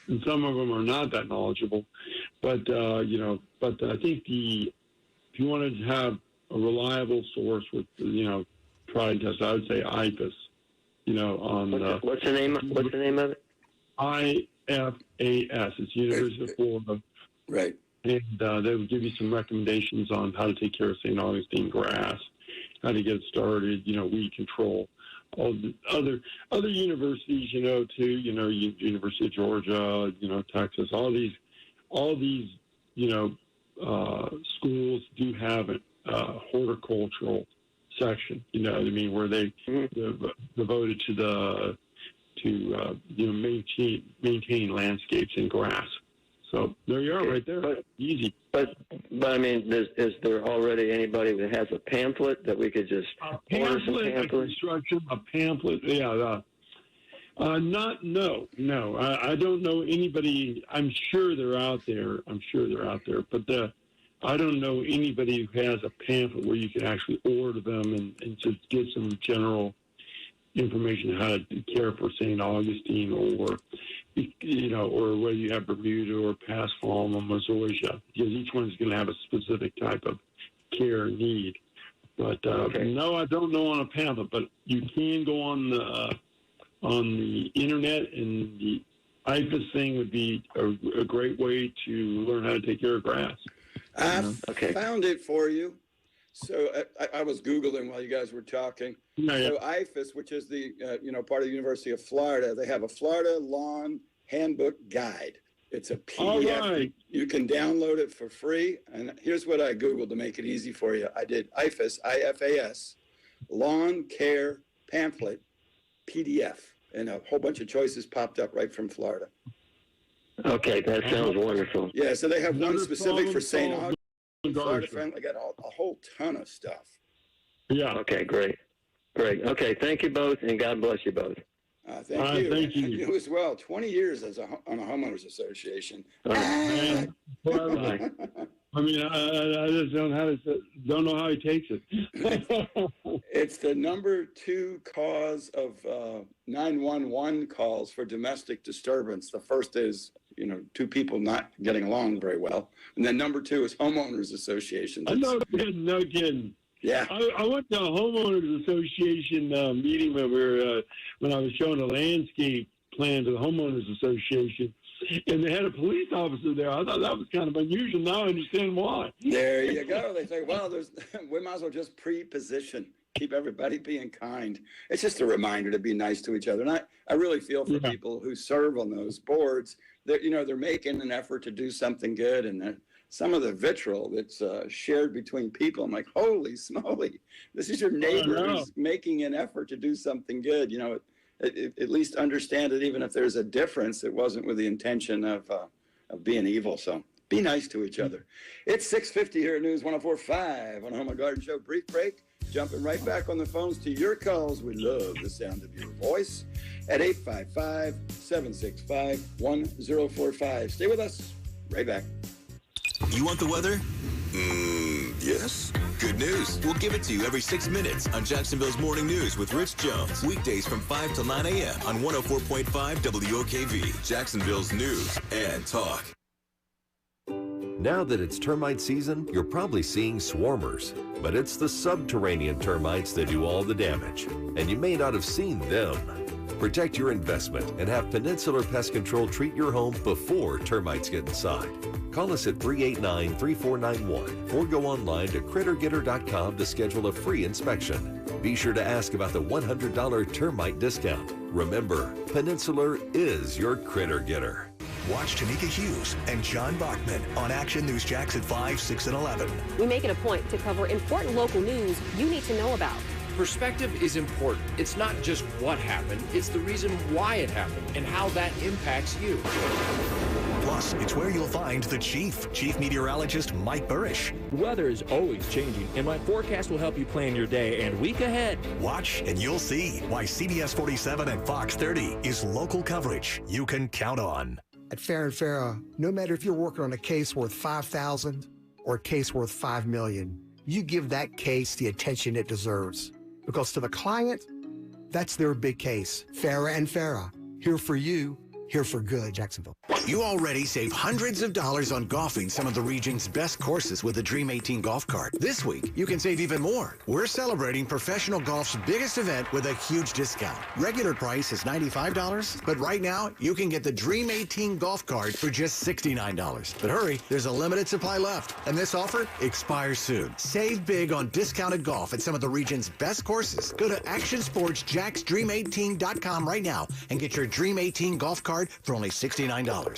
Speaker 2: and some of them are not that knowledgeable. But, you know, but I think if you wanted to have a reliable source with, you know, try and test, I would say IFAS. You know, on
Speaker 4: what's the name? What's the name of it?
Speaker 2: IFAS. It's University of Florida.
Speaker 1: Right.
Speaker 2: And they will give you some recommendations on how to take care of St. Augustine grass, how to get it started. You know, weed control. All the other universities, you know, too. You know, University of Georgia. You know, Texas. All these, you know, schools do have a horticultural section, you know what I mean, where they devoted to you know, maintain landscapes and grass. So there you are, right there. Easy.
Speaker 4: But I mean, is there already anybody that has a pamphlet that we could just order some pamphlets?
Speaker 2: A pamphlet, yeah. No. I don't know anybody. I'm sure they're out there. But I don't know anybody who has a pamphlet where you can actually order them and just get some general information on how to care for St. Augustine, or, you know, or whether you have Bermuda or Pass Palm or Missoula, because each one's going to have a specific type of care need. But no, I don't know on a pamphlet, but you can go on the internet, and the IFAS thing would be a great way to learn how to take care of grass.
Speaker 1: I found it for you. So I was Googling while you guys were talking. So IFAS, which is the part of the University of Florida, they have a Florida Lawn Handbook Guide. It's a PDF. Right. You can download it for free. And here's what I Googled to make it easy for you. I did IFAS, Lawn Care Pamphlet PDF, and a whole bunch of choices popped up right from Florida.
Speaker 4: Okay, that sounds wonderful.
Speaker 1: Yeah, so they have one specific for St. Augustine. Florida friendly. Got a whole ton of stuff.
Speaker 2: Yeah.
Speaker 4: Okay, great. Okay, thank you both, and God bless you both.
Speaker 1: Thank you.
Speaker 2: Thank you.
Speaker 1: You as well. 20 years on a homeowners association.
Speaker 2: Man, I mean, I just don't know how he takes it.
Speaker 1: It's the number 2 cause of 911 calls for domestic disturbance. The first is, you know, 2 people not getting along very well, and then number 2 is homeowners associations.
Speaker 2: No kidding.
Speaker 1: Yeah.
Speaker 2: I went to a homeowners association meeting when I was showing a landscape plan to the homeowners association, and they had a police officer there. I thought that was kind of unusual. Now I understand why.
Speaker 1: There you go. They say, well, we might as well just pre-position, keep everybody being kind. It's just a reminder to be nice to each other. And I really feel for people who serve on those boards. That, you know, they're making an effort to do something good, and some of the vitriol that's shared between people, I'm like, holy smoly, this is your neighbor who's making an effort to do something good. You know, at least understand it, even if there's a difference, it wasn't with the intention of being evil. So be nice to each other. It's 6:50 here at News 104.5 on Home and Garden Show. Brief break. Jumping right back on the phones to your calls. We love the sound of your voice at 855-765-1045. Stay with us. Right back.
Speaker 7: You want the weather? Yes. Good news. We'll give it to you every 6 minutes on Jacksonville's Morning News with Rich Jones. Weekdays from 5 till 9 a.m. on 104.5 WOKV. Jacksonville's News and Talk.
Speaker 21: Now that it's termite season, you're probably seeing swarmers, but it's the subterranean termites that do all the damage, and you may not have seen them. Protect your investment and have Peninsular Pest Control treat your home before termites get inside. Call us at 389-3491 or go online to crittergetter.com to schedule a free inspection. Be sure to ask about the $100 termite discount. Remember, Peninsular is your Critter Getter.
Speaker 5: Watch Tanika Hughes and John Bachman on Action News Jacks at 5, 6, and 11.
Speaker 6: We make it a point to cover important local news you need to know about.
Speaker 13: Perspective is important. It's not just what happened, it's the reason why it happened and how that impacts you.
Speaker 5: loss, it's where you'll find the Chief Meteorologist Mike Burrish.
Speaker 8: Weather is always changing, and my forecast will help you plan your day and week ahead.
Speaker 5: Watch and you'll see why CBS 47 and Fox 30 is local coverage you can count on.
Speaker 9: At Farrah & Farrah, no matter if you're working on a case worth $5,000 or a case worth $5 million, you give that case the attention it deserves. Because to the client, that's their big case. Farrah & Farrah, here for you, here for good, Jacksonville.
Speaker 10: You already save hundreds of dollars on golfing some of the region's best courses with the Dream 18 golf cart. This week, you can save even more. We're celebrating professional golf's biggest event with a huge discount. Regular price is $95, but right now, you can get the Dream 18 golf cart for just $69. But hurry, there's a limited supply left, and this offer expires soon. Save big on discounted golf at some of the region's best courses. Go to actionsportsjacksdream18.com right now and get your Dream 18 golf cart for only $69.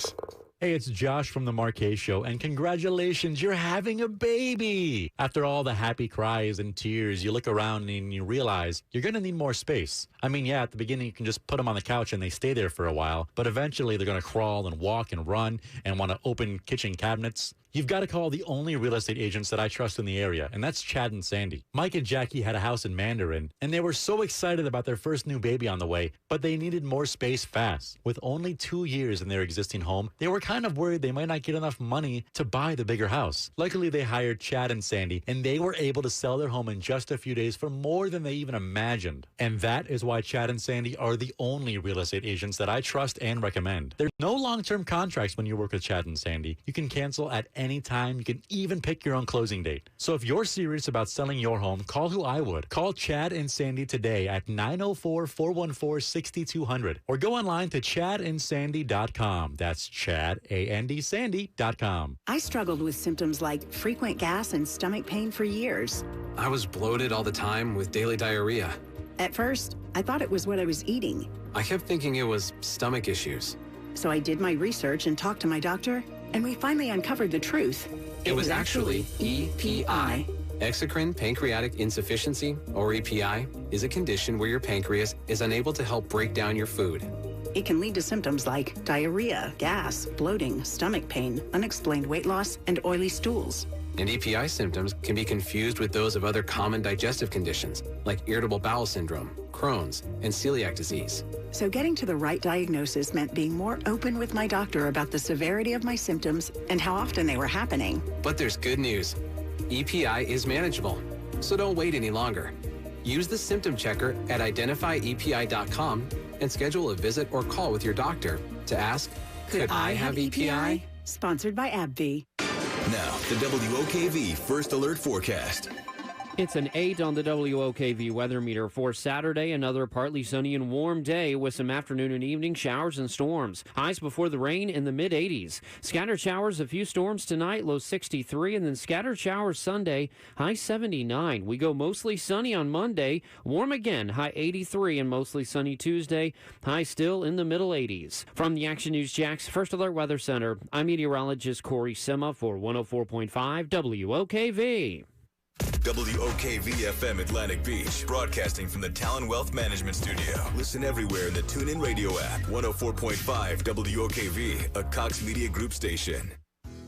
Speaker 11: Hey, it's Josh from the Marquez Show, and congratulations, you're having a baby. After all the happy cries and tears, you look around and you realize you're going to need more space. I mean, yeah, at the beginning, you can just put them on the couch and they stay there for a while, but eventually they're going to crawl and walk and run and want to open kitchen cabinets. You've got to call the only real estate agents that I trust in the area, and that's Chad and Sandy. Mike and Jackie had a house in Mandarin, and they were so excited about their first new baby on the way, but they needed more space fast. With only 2 years in their existing home, they were kind of worried they might not get enough money to buy the bigger house. Luckily, they hired Chad and Sandy, and they were able to sell their home in just a few days for more than they even imagined. And that is why Chad and Sandy are the only real estate agents that I trust and recommend. There are no long-term contracts when you work with Chad and Sandy. You can cancel at any time. You can even pick your own closing date. So if you're serious about selling your home, call who I would. Call Chad and Sandy today at 904-414-6200 or go online to chadandsandy.com. That's chadandsandy.com.
Speaker 26: I struggled with symptoms like frequent gas and stomach pain for years.
Speaker 15: I was bloated all the time with daily diarrhea.
Speaker 26: At first, I thought it was what I was eating.
Speaker 15: I kept thinking it was stomach issues.
Speaker 26: So I did my research and talked to my doctor, and we finally uncovered the truth.
Speaker 15: It was actually EPI. Exocrine pancreatic insufficiency, or EPI, is a condition where your pancreas is unable to help break down your food.
Speaker 26: It can lead to symptoms like diarrhea, gas, bloating, stomach pain, unexplained weight loss, and oily stools.
Speaker 15: And EPI symptoms can be confused with those of other common digestive conditions, like irritable bowel syndrome, Crohn's, and celiac disease.
Speaker 26: So getting to the right diagnosis meant being more open with my doctor about the severity of my symptoms and how often they were happening.
Speaker 15: But there's good news. EPI is manageable, so don't wait any longer. Use the symptom checker at identifyepi.com and schedule a visit or call with your doctor to ask, could I have EPI?
Speaker 26: Sponsored by AbbVie.
Speaker 7: Now, the WOKV First Alert Forecast.
Speaker 13: It's an 8 on the WOKV weather meter for Saturday. Another partly sunny and warm day with some afternoon and evening showers and storms. Highs before the rain in the mid-80s. Scattered showers, a few storms tonight, low 63, and then scattered showers Sunday, high 79. We go mostly sunny on Monday, warm again, high 83, and mostly sunny Tuesday, high still in the middle 80s. From the Action News Jax First Alert Weather Center, I'm meteorologist Corey Sima for 104.5 WOKV.
Speaker 7: WOKV-FM Atlantic Beach, broadcasting from the Talon Wealth Management Studio. Listen everywhere in the TuneIn Radio app. 104.5 WOKV, a Cox Media Group station.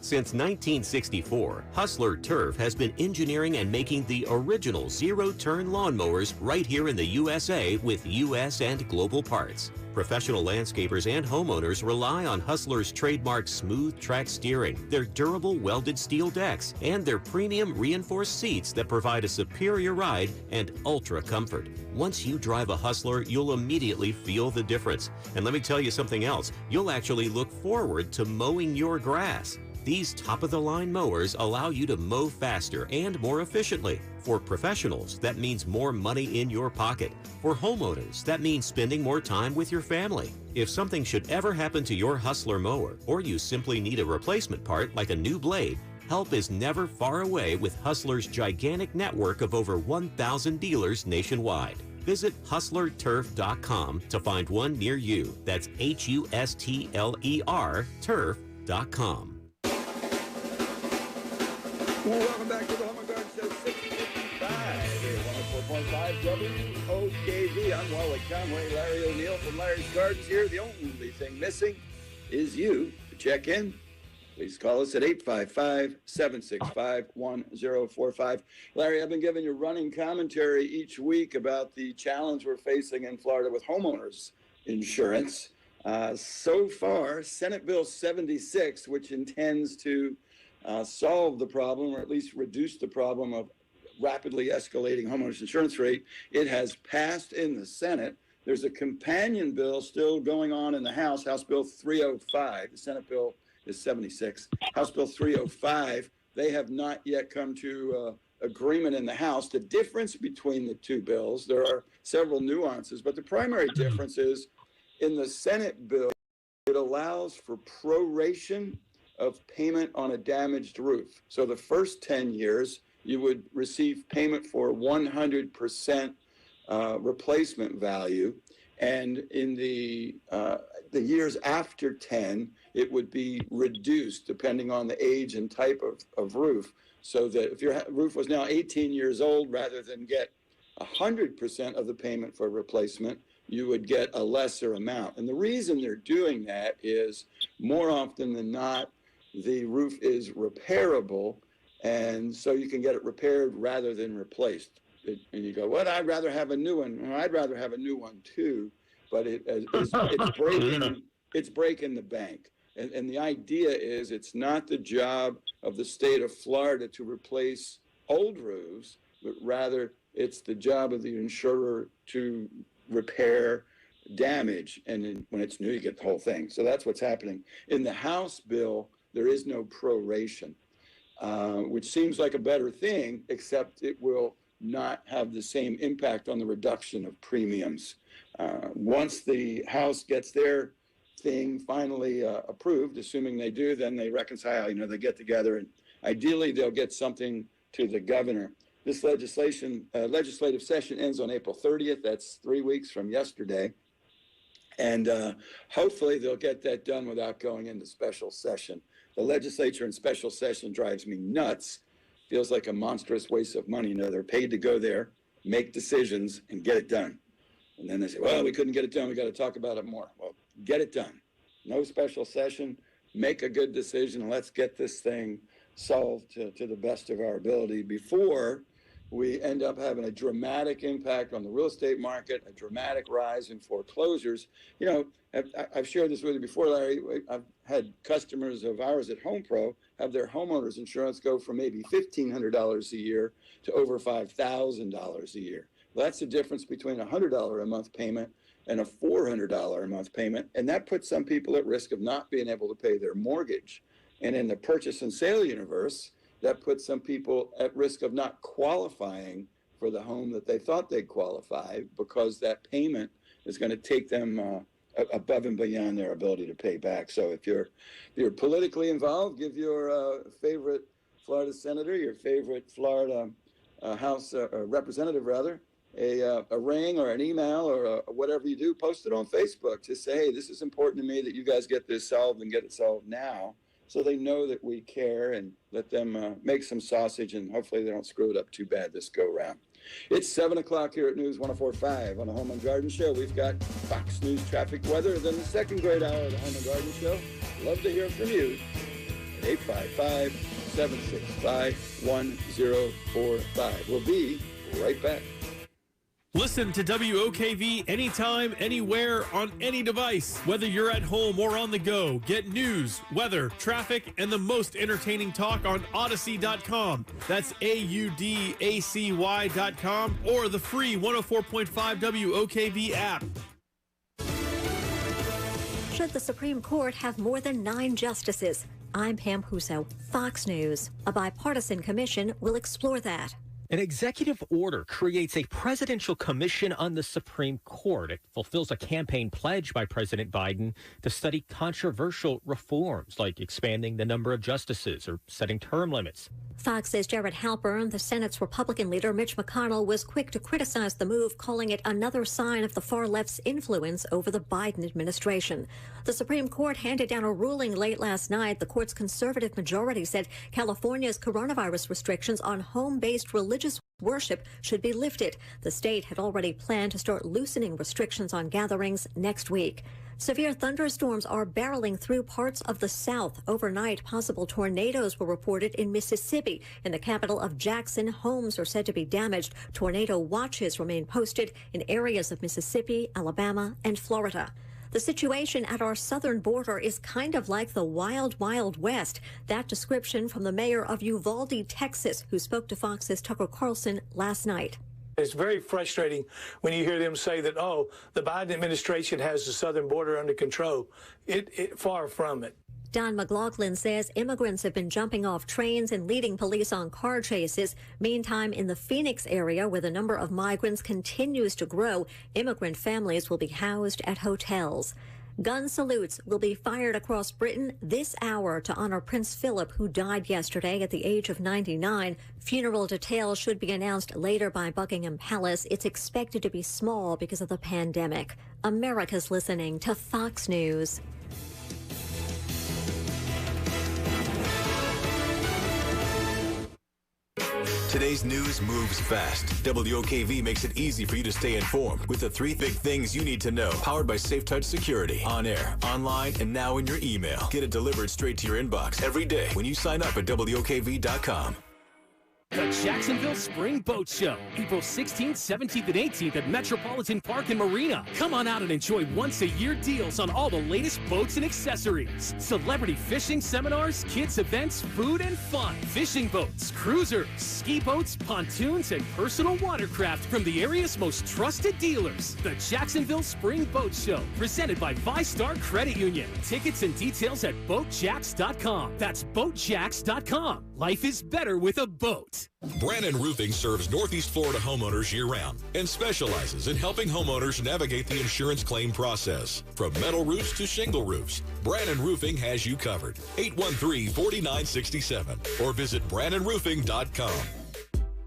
Speaker 12: Since 1964, Hustler Turf has been engineering and making the original zero-turn lawnmowers right here in the USA with U.S. and global parts. Professional landscapers and homeowners rely on Hustler's trademark smooth track steering, their durable welded steel decks, and their premium reinforced seats that provide a superior ride and ultra comfort. Once you drive a Hustler, you'll immediately feel the difference. And let me tell you something else, you'll actually look forward to mowing your grass. These top-of-the-line mowers allow you to mow faster and more efficiently. For professionals, that means more money in your pocket. For homeowners, that means spending more time with your family. If something should ever happen to your Hustler mower, or you simply need a replacement part like a new blade, help is never far away with Hustler's gigantic network of over 1,000 dealers nationwide. Visit hustlerturf.com to find one near you. That's HUSTLER turf.com.
Speaker 1: Welcome back to the Home and Garden Show, 655, 104.5 WOKV. I'm Wally Conway, Larry O'Neill from Larry's Gardens here. The only thing missing is you. check in, please call us at 855-765-1045. Larry, I've been giving you running commentary each week about the challenge we're facing in Florida with homeowners insurance. So far, Senate Bill 76, which intends to solve the problem, or at least reduce the problem of rapidly escalating homeowners insurance rate, it has passed in the Senate. There's a companion bill still going on in the House, House Bill 305. The Senate bill is 76. House Bill 305, they have not yet come to agreement in the House. The difference between the two bills, there are several nuances, but the primary difference is in the Senate bill, it allows for proration of payment on a damaged roof. So the first 10 years, you would receive payment for 100% replacement value. And in the years after 10, it would be reduced depending on the age and type of roof. So that if your roof was now 18 years old, rather than get 100% of the payment for replacement, you would get a lesser amount. And the reason they're doing that is more often than not, the roof is repairable, and so you can get it repaired rather than replaced. And you go, well, I'd rather have a new one. Well, I'd rather have a new one too, but it's breaking the bank. And the idea is it's not the job of the state of Florida to replace old roofs, but rather it's the job of the insurer to repair damage. And then when it's new, you get the whole thing. So that's what's happening. In the House bill, there is no proration, which seems like a better thing, except it will not have the same impact on the reduction of premiums. Once the House gets their thing finally approved, assuming they do, then they reconcile, they get together, and ideally they'll get something to the governor. This legislative session ends on April 30th. That's 3 weeks from yesterday. And hopefully they'll get that done without going into special session. The legislature in special session drives me nuts. Feels like a monstrous waste of money. They're paid to go there, make decisions, and get it done. And then they say, well, we couldn't get it done. We got to talk about it more. Well, get it done. No special session. Make a good decision. Let's get this thing solved to the best of our ability before we end up having a dramatic impact on the real estate market, a dramatic rise in foreclosures. I've shared this with you before, Larry. I've had customers of ours at HomePro have their homeowners insurance go from maybe $1,500 a year to over $5,000 a year. Well, that's the difference between a $100 a month payment and a $400 a month payment. And that puts some people at risk of not being able to pay their mortgage. And in the purchase and sale universe, that puts some people at risk of not qualifying for the home that they thought they'd qualify, because that payment is going to take them above and beyond their ability to pay back. So if you're politically involved, give your favorite Florida senator, your favorite Florida House representative, rather, a ring or an email or whatever you do, post it on Facebook. Just say, hey, this is important to me that you guys get this solved, and get it solved now, so they know that we care, and let them make some sausage, and hopefully they don't screw it up too bad this go round. It's 7 o'clock here at News 104.5 on the Home and Garden Show. We've got Fox News traffic, weather, then the second great hour of the Home and Garden Show. Love to hear from you at 855-765-1045. We'll be right back.
Speaker 8: Listen to WOKV anytime, anywhere, on any device. Whether you're at home or on the go, get news, weather, traffic, and the most entertaining talk on Odyssey.com. That's AUDACY.com, or the free 104.5 WOKV app.
Speaker 14: Should the Supreme Court have more than 9 justices? I'm Pam Huso, Fox News. A bipartisan commission will explore that.
Speaker 16: An executive order creates a presidential commission on the Supreme Court. It fulfills a campaign pledge by President Biden to study controversial reforms like expanding the number of justices or setting term limits.
Speaker 14: Fox's Jared Halpern, the Senate's Republican leader Mitch McConnell, was quick to criticize the move, calling it another sign of the far left's influence over the Biden administration. The Supreme Court handed down a ruling late last night. The court's conservative majority said California's coronavirus restrictions on home-based religious worship should be lifted. The state had already planned to start loosening restrictions on gatherings next week. Severe thunderstorms are barreling through parts of the South. Overnight, possible tornadoes were reported in Mississippi. In the capital of Jackson, homes are said to be damaged. Tornado watches remain posted in areas of Mississippi, Alabama, and Florida. The situation at our southern border is kind of like the wild, wild west. That description from the mayor of Uvalde, Texas, who spoke to Fox's Tucker Carlson last night.
Speaker 17: It's very frustrating when you hear them say that, oh, the Biden administration has the southern border under control. Far from it.
Speaker 14: Don McLaughlin says immigrants have been jumping off trains and leading police on car chases. Meantime, in the Phoenix area, where the number of migrants continues to grow, immigrant families will be housed at hotels. Gun salutes will be fired across Britain this hour to honor Prince Philip, who died yesterday at the age of 99. Funeral details should be announced later by Buckingham Palace. It's expected to be small because of the pandemic. America's listening to Fox News.
Speaker 7: Today's news moves fast. WOKV makes it easy for you to stay informed with the 3 big things you need to know. Powered by SafeTouch Security. On air, online, and now in your email. Get it delivered straight to your inbox every day when you sign up at WOKV.com.
Speaker 18: The Jacksonville Spring Boat Show, April 16th, 17th, and 18th at Metropolitan Park and Marina. Come on out and enjoy once-a-year deals on all the latest boats and accessories. Celebrity fishing seminars, kids events, food and fun. Fishing boats, cruisers, ski boats, pontoons, and personal watercraft from the area's most trusted dealers. The Jacksonville Spring Boat Show, presented by ViStar Credit Union. Tickets and details at BoatJax.com. That's BoatJax.com. Life is better with a boat.
Speaker 19: Brannon Roofing serves Northeast Florida homeowners year-round and specializes in helping homeowners navigate the insurance claim process. From metal roofs to shingle roofs, Brannon Roofing has you covered. 813-4967 or visit BrannonRoofing.com.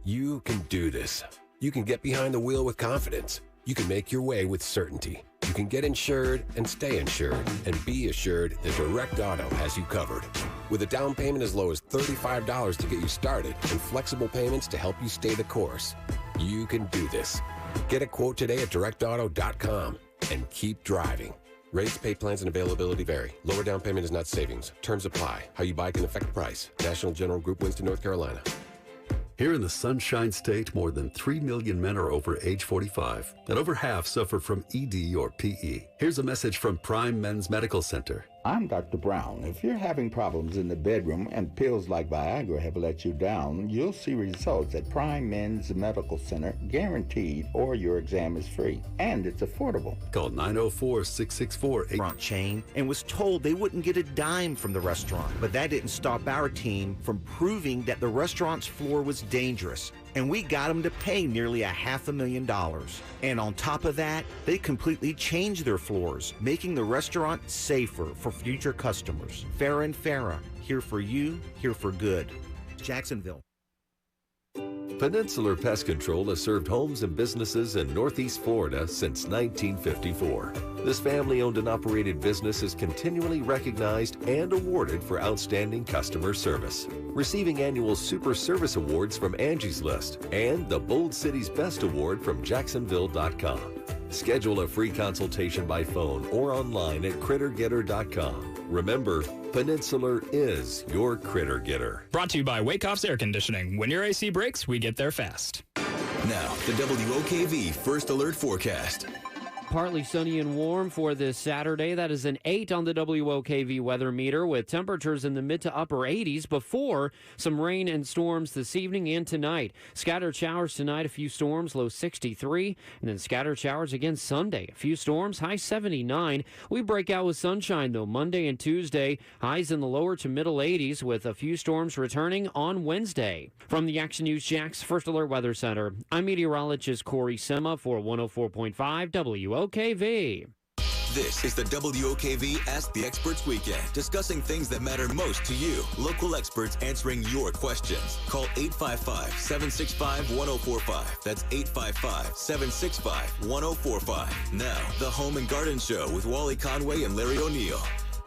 Speaker 20: You can do this. You can get behind the wheel with confidence. You can make your way with certainty. You can get insured and stay insured and be assured that Direct Auto has you covered. With a down payment as low as $35 to get you started and flexible payments to help you stay the course, you can do this. Get a quote today at directauto.com and keep driving. Rates, pay plans, and availability vary. Lower down payment is not savings. Terms apply. How you buy can affect price. National General Group, Winston, North Carolina.
Speaker 22: Here in the Sunshine State, more than 3 million men are over age 45, and over half suffer from ED or PE. Here's a message from Prime Men's Medical Center.
Speaker 23: I'm Dr. Brown. If you're having problems in the bedroom and pills like Viagra have let you down, you'll see results at Prime Men's Medical Center, guaranteed, or your exam is free. And it's affordable.
Speaker 22: Call 904-664-8.
Speaker 24: Restaurant chain and was told they wouldn't get a dime from the restaurant. But that didn't stop our team from proving that the restaurant's floor was dangerous. And we got them to pay nearly $500,000. And on top of that, they completely changed their floors, making the restaurant safer for future customers. Farrah and Farrah, here for you, here for good. Jacksonville.
Speaker 21: Peninsular Pest Control has served homes and businesses in Northeast Florida since 1954. This family-owned and operated business is continually recognized and awarded for outstanding customer service, receiving annual Super Service Awards from Angie's List and the Bold City's Best Award from Jacksonville.com. Schedule a free consultation by phone or online at CritterGetter.com. Remember, Peninsular is your Critter Getter.
Speaker 28: Brought to you by Wakeoff's Air Conditioning. When your AC breaks, we get there fast.
Speaker 7: Now, the WOKV First Alert Forecast.
Speaker 13: Partly sunny and warm for this Saturday. That is an 8 on the WOKV weather meter with temperatures in the mid to upper 80s before some rain and storms this evening and tonight. Scattered showers tonight, a few storms, low 63, and then scattered showers again Sunday. A few storms, high 79. We break out with sunshine, though, Monday and Tuesday. Highs in the lower to middle 80s with a few storms returning on Wednesday. From the Action News Jax First Alert Weather Center, I'm meteorologist Corey Sema for 104.5 WOKV.
Speaker 7: This is the WOKV Ask the Experts Weekend, discussing things that matter most to you. Local experts answering your questions. Call 855-765-1045. That's 855-765-1045. Now, the Home and Garden Show with Wally Conway and Larry O'Neill.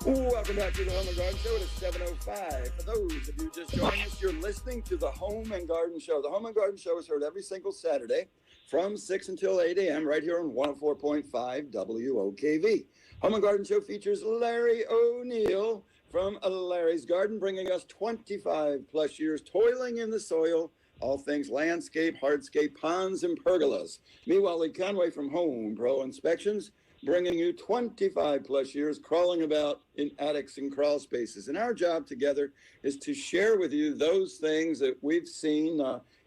Speaker 1: Welcome back to the Home and Garden Show. It's 7:05. For those of you just joining us, you're listening to the Home and Garden Show. The Home and Garden Show is heard every single Saturday from 6 until 8 a.m. right here on 104.5 WOKV. Home and Garden Show features Larry O'Neill from Larry's Garden, bringing us 25 plus years toiling in the soil, all things landscape, hardscape, ponds, and pergolas. Meanwhile, Lee Conway from Home Pro Inspections, bringing you 25 plus years crawling about in attics and crawl spaces. And our job together is to share with you those things that we've seen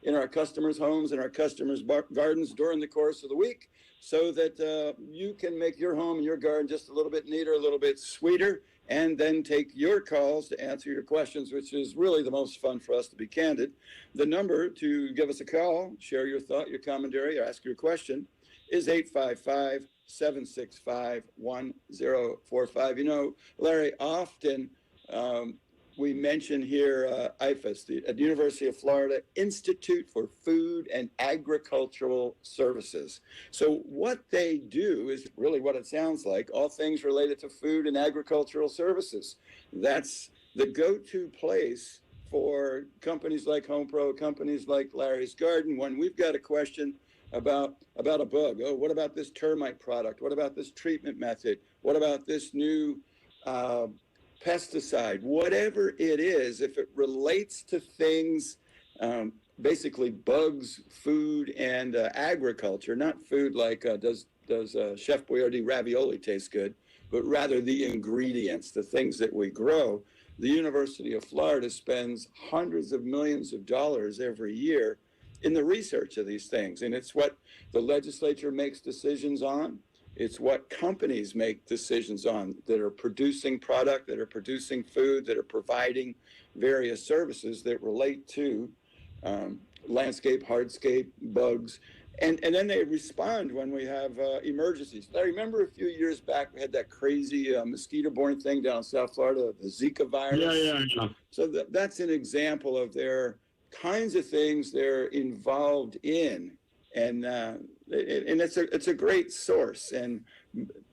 Speaker 1: in our customers' homes and our customers' gardens during the course of the week, so that you can make your home and your garden just a little bit neater, a little bit sweeter, and then take your calls to answer your questions, which is really the most fun for us, to be candid. The number to give us a call, share your thought, your commentary, or ask your question is 855-765-1045. You know, Larry, often we mention here IFAS, at the University of Florida Institute for Food and Agricultural Services. So what they do is really what it sounds like, all things related to food and agricultural services. That's the go-to place for companies like Home Pro, companies like Larry's Garden, when we've got a question about a bug. Oh, what about this termite product? What about this treatment method? What about this new pesticide? Whatever it is, if it relates to things, basically bugs, food, and agriculture, not food like does Chef Boyardee ravioli taste good, but rather the ingredients, the things that we grow. The University of Florida spends hundreds of millions of dollars every year in the research of these things. And it's what the legislature makes decisions on. It's what companies make decisions on that are producing product, that are producing food, that are providing various services that relate to landscape, hardscape, bugs. And then they respond when we have emergencies. I remember a few years back, we had that crazy mosquito-borne thing down in South Florida, the Zika virus.
Speaker 2: Yeah.
Speaker 1: So that's an example of their kinds of things they're involved in. And it's a great source. And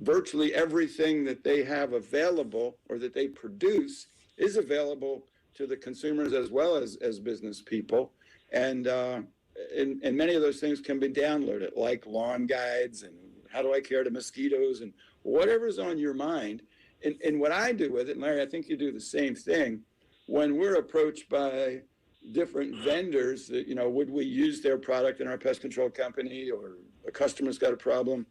Speaker 1: virtually everything that they have available or that they produce is available to the consumers as well as business people. And many of those things can be downloaded, like lawn guides and how do I care to mosquitoes and whatever's on your mind. And what I do with it, and Larry, I think you do the same thing, when we're approached by different vendors that, would we use their product in our pest control company, or a customer's got a problem.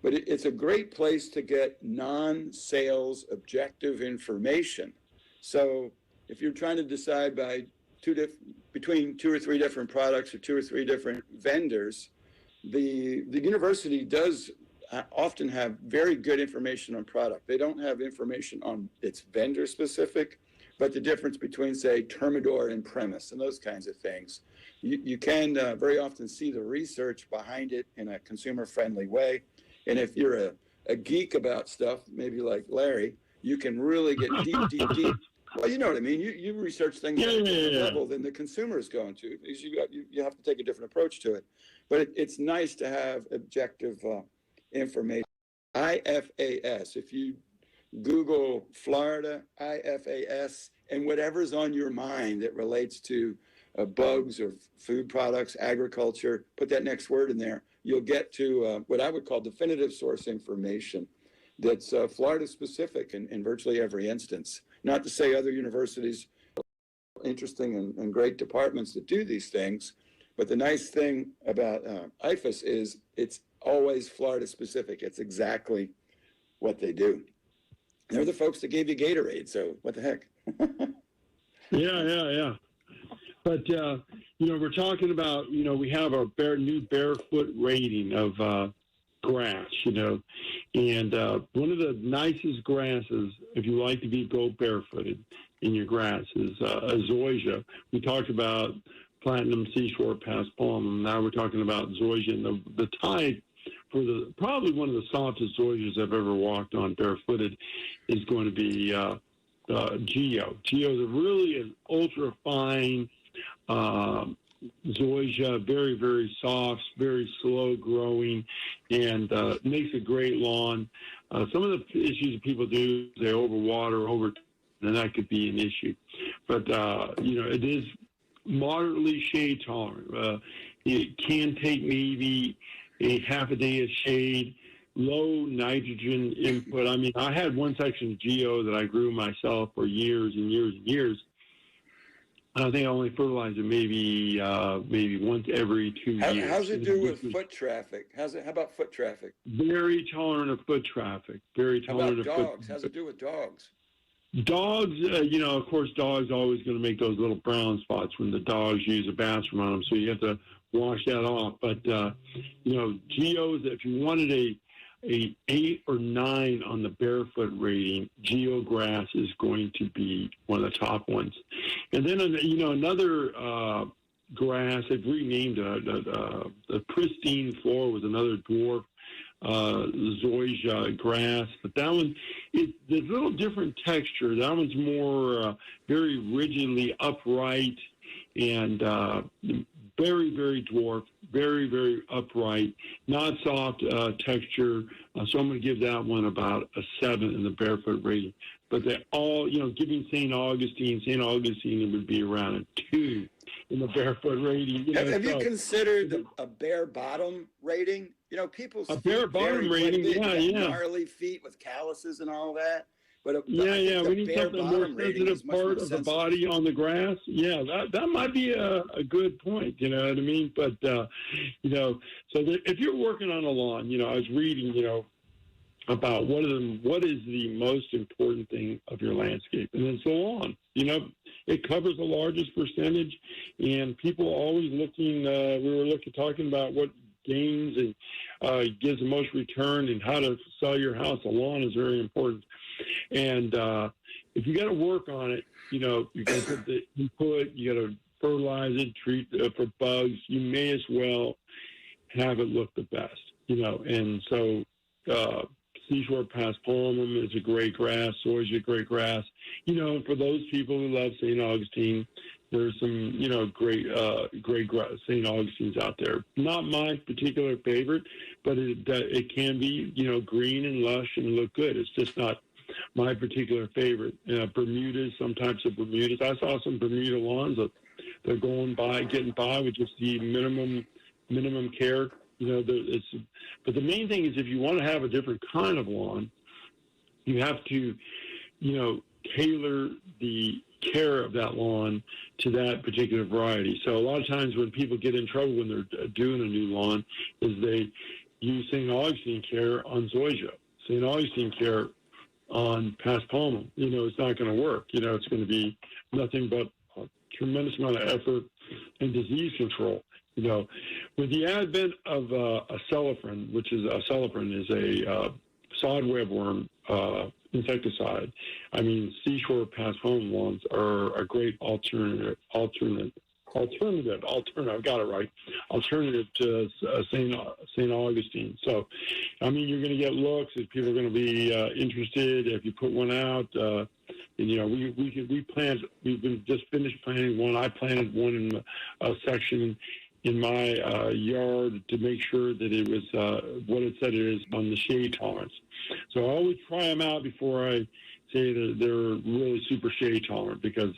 Speaker 1: But it's a great place to get non-sales objective information. So if you're trying to decide between two or three different products or two or three different vendors, the university does often have very good information on product. They don't have information on its vendor specific, but the difference between, say, Termidor and Premise and those kinds of things. You can very often see the research behind it in a consumer-friendly way. And if you're a geek about stuff, maybe like Larry, you can really get deep. Well, you know what I mean. You research things at a different level than the consumer is going to, because you have to take a different approach to it. But it's nice to have objective information. IFAS, if you Google Florida IFAS and whatever's on your mind that relates to bugs or food products, agriculture, put that next word in there, you'll get to what I would call definitive source information that's Florida specific in virtually every instance. Not to say other universities, interesting and great departments that do these things, but the nice thing about IFAS is it's always Florida specific. It's exactly what they do. They're the folks that gave you Gatorade, so what the heck?
Speaker 2: Yeah. But, we're talking about, we have our new barefoot rating of grass, and one of the nicest grasses, if you like to go barefooted in your grass, is zoysia. We talked about platinum seashore paspalum. Now we're talking about zoysia, and the type for probably one of the softest zoysias I've ever walked on barefooted is going to be Geo. Geo is really an ultra fine zoysia, very, very soft, very slow growing, and makes a great lawn. Some of the issues people do, they overwater, and that could be an issue. But, it is moderately shade tolerant. It can take maybe a half a day of shade, low nitrogen input. I mean, I had one section of geo that I grew myself for years and years and years. I think I only fertilized it maybe once every 2 years.
Speaker 1: How's it do with foot traffic? How about foot traffic?
Speaker 2: Very tolerant of foot traffic. Very
Speaker 1: How
Speaker 2: tolerant
Speaker 1: about
Speaker 2: of
Speaker 1: dogs? How's it do with dogs?
Speaker 2: Dogs, of course, dogs always going to make those little brown spots when the dogs use a bathroom on them, so you have to wash that off. But, geos, if you wanted a 8 or 9 on the barefoot rating, geograss is going to be one of the top ones. And then, another grass, they've renamed the pristine floor was another dwarf zoysia grass, but that one, there's a little different texture. That one's more very rigidly upright and very, very dwarf, very, very upright, not soft texture. So I'm going to give that one about a 7 in the barefoot rating. But they all, giving St. Augustine it would be around a 2 in the barefoot rating.
Speaker 1: Have you considered a bare bottom rating? People's
Speaker 2: a bare bottom rating,
Speaker 1: gnarly feet with calluses and all that. But
Speaker 2: we need something more sensitive part of the body on the grass. Yeah, that might be a good point. You know what I mean? But so if you're working on a lawn, I was reading, about what is the most important thing of your landscape, and it's the lawn. It covers the largest percentage, and people are always looking. We were talking about what gains and gives the most return and how to sell your house. The lawn is very important. And if you got to work on it, you got to put the input, you got to fertilize it, treat for bugs. You may as well have it look the best, And so seashore paspalmum is a great grass, zoysia, great grass. For those people who love St. Augustine, there's some, great St. Augustines out there. Not my particular favorite, but it can be, green and lush and look good. It's just not my particular favorite. Bermudas, some types of Bermudas. I saw some Bermuda lawns that they're getting by with just the minimum care. But the main thing is if you want to have a different kind of lawn, you have to, tailor the care of that lawn to that particular variety. So a lot of times when people get in trouble when they're doing a new lawn is they use St. Augustine care on zoysia, St. Augustine care on paspalmum. It's not going to work. It's going to be nothing but a tremendous amount of effort and disease control. With the advent of acelepryn, which is a sod webworm insecticide. I mean, seashore paspalmum lawns are a great alternative. I've got it right. Alternative to St. Augustine. So, I mean, you're going to get looks if people are going to be interested. If you put one out, we've been just finished planting one. I planted one in a section in my yard to make sure that it was what it said it is on the shade tolerance. So I always try them out before I say that they're really super shade tolerant because,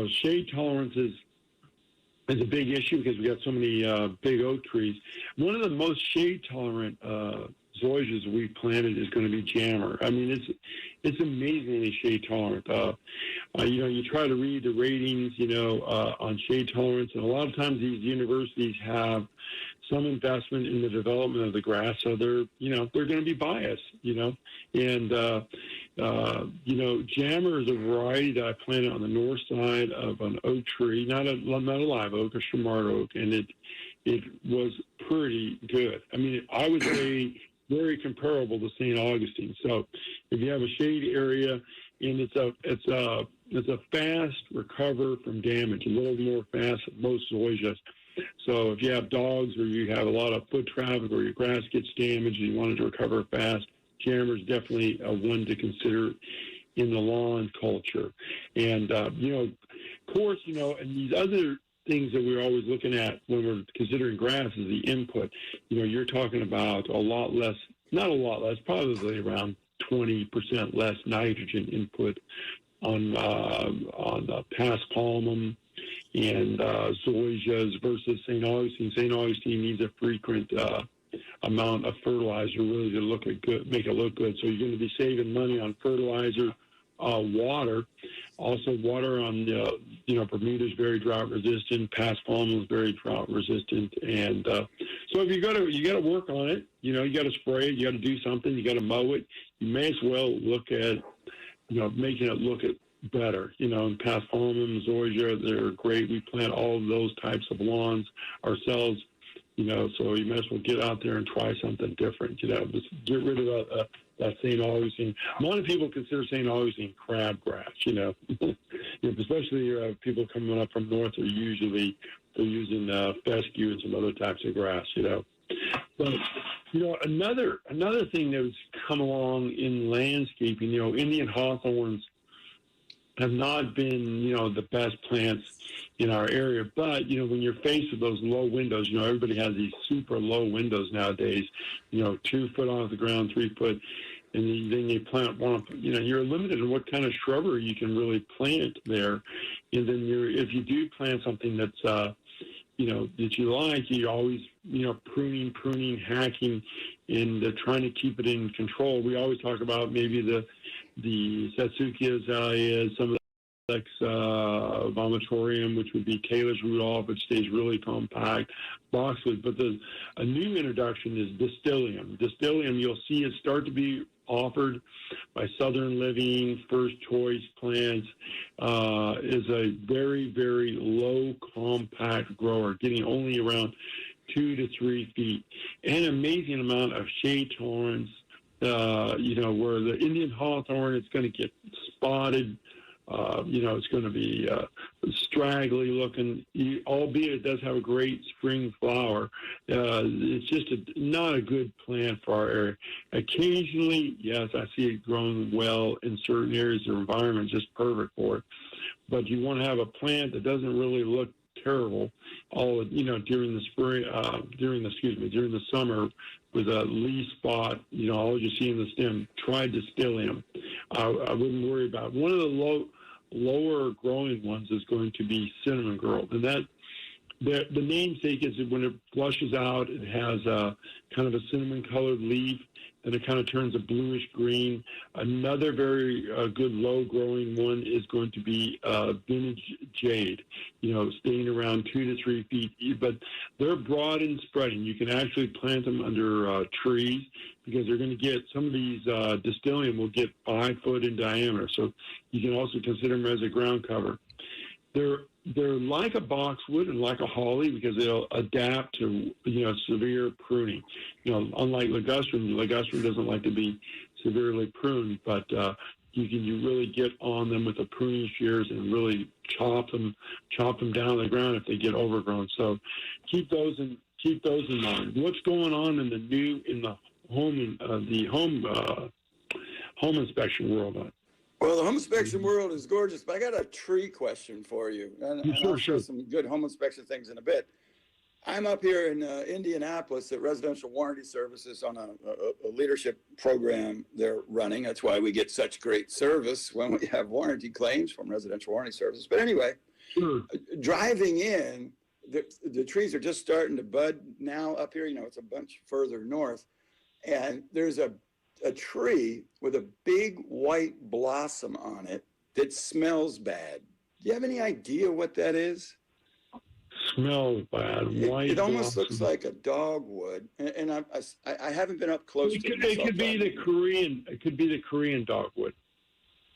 Speaker 2: shade tolerance is a big issue because we got so many big oak trees. One of the most shade tolerant zoysias we planted is going to be jammer. I mean, it's amazingly shade tolerant. You try to read the ratings, on shade tolerance, and a lot of times these universities have some investment in the development of the grass, so they're going to be biased, and jammer is a variety that I planted on the north side of an oak tree, not a live oak, a Chamard oak, and it was pretty good. I mean, I would say very comparable to St. Augustine. So if you have a shade area and it's a fast recover from damage, a little more fast than most zoysias. So if you have dogs or you have a lot of foot traffic or your grass gets damaged and you want it to recover fast, jammer is definitely one to consider in the lawn culture. And, of course, and these other things that we're always looking at when we're considering grass is the input. You're talking about a lot less, not a lot less, probably around 20% less nitrogen input on paspalmum and zoysias versus St. Augustine. St. Augustine needs a frequent amount of fertilizer really to make it look good. So you're going to be saving money on fertilizer, water. Also, water on Bermuda's very drought resistant. Paspalum is very drought resistant, and so if you got to work on it. You got to spray it. You got to do something. You got to mow it. You may as well look at making it look better. And Paspalum, zoysia, they're great. We plant all of those types of lawns ourselves. So you may as well get out there and try something different. Just get rid of that St. Augustine. A lot of people consider St. Augustine crabgrass. Especially people coming up from north they're using fescue and some other types of grass. But another thing that's come along in landscaping. Indian hawthorns have not been, the best plants in our area. But, when you're faced with those low windows, everybody has these super low windows nowadays, 2 foot off the ground, 3 foot, and then you plant one, you're limited in what kind of shrubbery you can really plant there. And then if you do plant something that's, that you like, you always, pruning, hacking, and trying to keep it in control. We always talk about maybe the Setsuki azalea, some of the vomitorium, which would be Taylor's Rudolph, which stays really compact, boxwood. But a new introduction is Distillium. Distillium, you'll see it start to be offered by Southern Living, First Choice Plants, is a very, very low compact grower, getting only around 2 to 3 feet, and an amazing amount of shade tolerance. Where the Indian hawthorn, it's going to get spotted. It's going to be straggly looking, albeit it does have a great spring flower. It's just not a good plant for our area. Occasionally, yes, I see it growing well in certain areas of the environment, just perfect for it. But you want to have a plant that doesn't really look terrible during the spring, during the summer, with a leaf spot, all you see in the stem. Try Distillium. I wouldn't worry about it. One of the lower growing ones is going to be Cinnamon Girl, and that the namesake is that when it flushes out, it has a kind of a cinnamon colored leaf, and it kind of turns a bluish green. Another very good low growing one is going to be vintage jade, staying around 2 to 3 feet, but they're broad and spreading. You can actually plant them under trees because they're going to get, some of these Distillium will get 5 foot in diameter. So you can also consider them as a ground cover. They're like a boxwood and like a holly because they'll adapt to, severe pruning. Unlike ligustrum doesn't like to be severely pruned, but you really get on them with the pruning shears and really chop them down to the ground if they get overgrown. So keep those in mind. What's going on in the home inspection world?
Speaker 1: Well, the home inspection world is gorgeous, but I got a tree question for you. And I'll show some good home inspection things in a bit. I'm up here in Indianapolis at Residential Warranty Services on a leadership program they're running. That's why we get such great service when we have warranty claims from Residential Warranty Services. But anyway, driving in, the trees are just starting to bud now up here. It's a bunch further north. And there's a tree with a big white blossom on it that smells bad. Do you have any idea what that is?
Speaker 2: Smells bad. White.
Speaker 1: It almost looks like a dogwood, and I haven't been up close to it.
Speaker 2: It could be the Korean. It could be the Korean dogwood.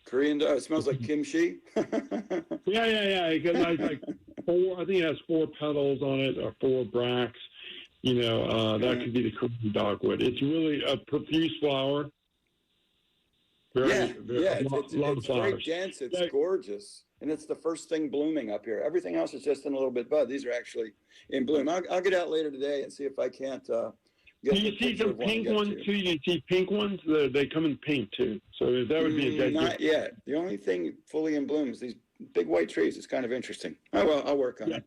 Speaker 1: Korean. It smells like kimchi.
Speaker 2: Yeah. Because I think it has 4 petals on it or 4 bracts. That could be the Korean dogwood. It's really a profuse flower.
Speaker 1: It's very dense. It's gorgeous, and it's the first thing blooming up here. Everything else is just in a little bit bud. These are actually in bloom. I'll get out later today and see if I can't.
Speaker 2: Do you see some pink ones too? You see pink ones. They come in pink too. So that would be a dead.
Speaker 1: Not yet. The only thing fully in bloom is these big white trees. It's kind of interesting. Oh well, I'll work on it.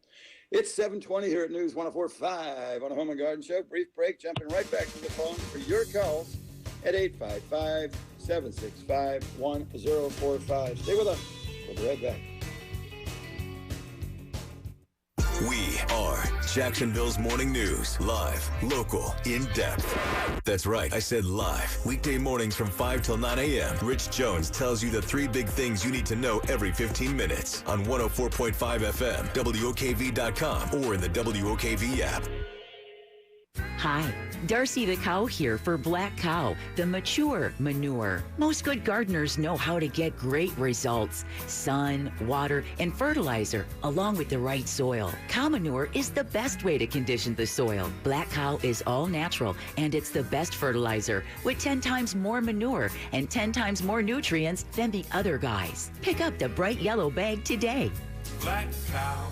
Speaker 1: It's 7:20 here at News 104.5 on a Home and Garden Show. Brief break, jumping right back to the phone for your calls at 855-765-1045. Stay with us. We'll be right back.
Speaker 7: We are Jacksonville's Morning News. Live, local, in-depth. That's right, I said live. Weekday mornings from 5 till 9 a.m. Rich Jones tells you the 3 big things you need to know every 15 minutes on 104.5 FM, WOKV.com, or in the WOKV app.
Speaker 3: Hi, Darcy the cow here for Black Cow, the mature manure. Most good gardeners know how to get great results. Sun, water, and fertilizer, along with the right soil. Cow manure is the best way to condition the soil. Black Cow is all natural, and it's the best fertilizer, with 10 times more manure and 10 times more nutrients than the other guys. Pick up the bright yellow bag today.
Speaker 4: Black Cow,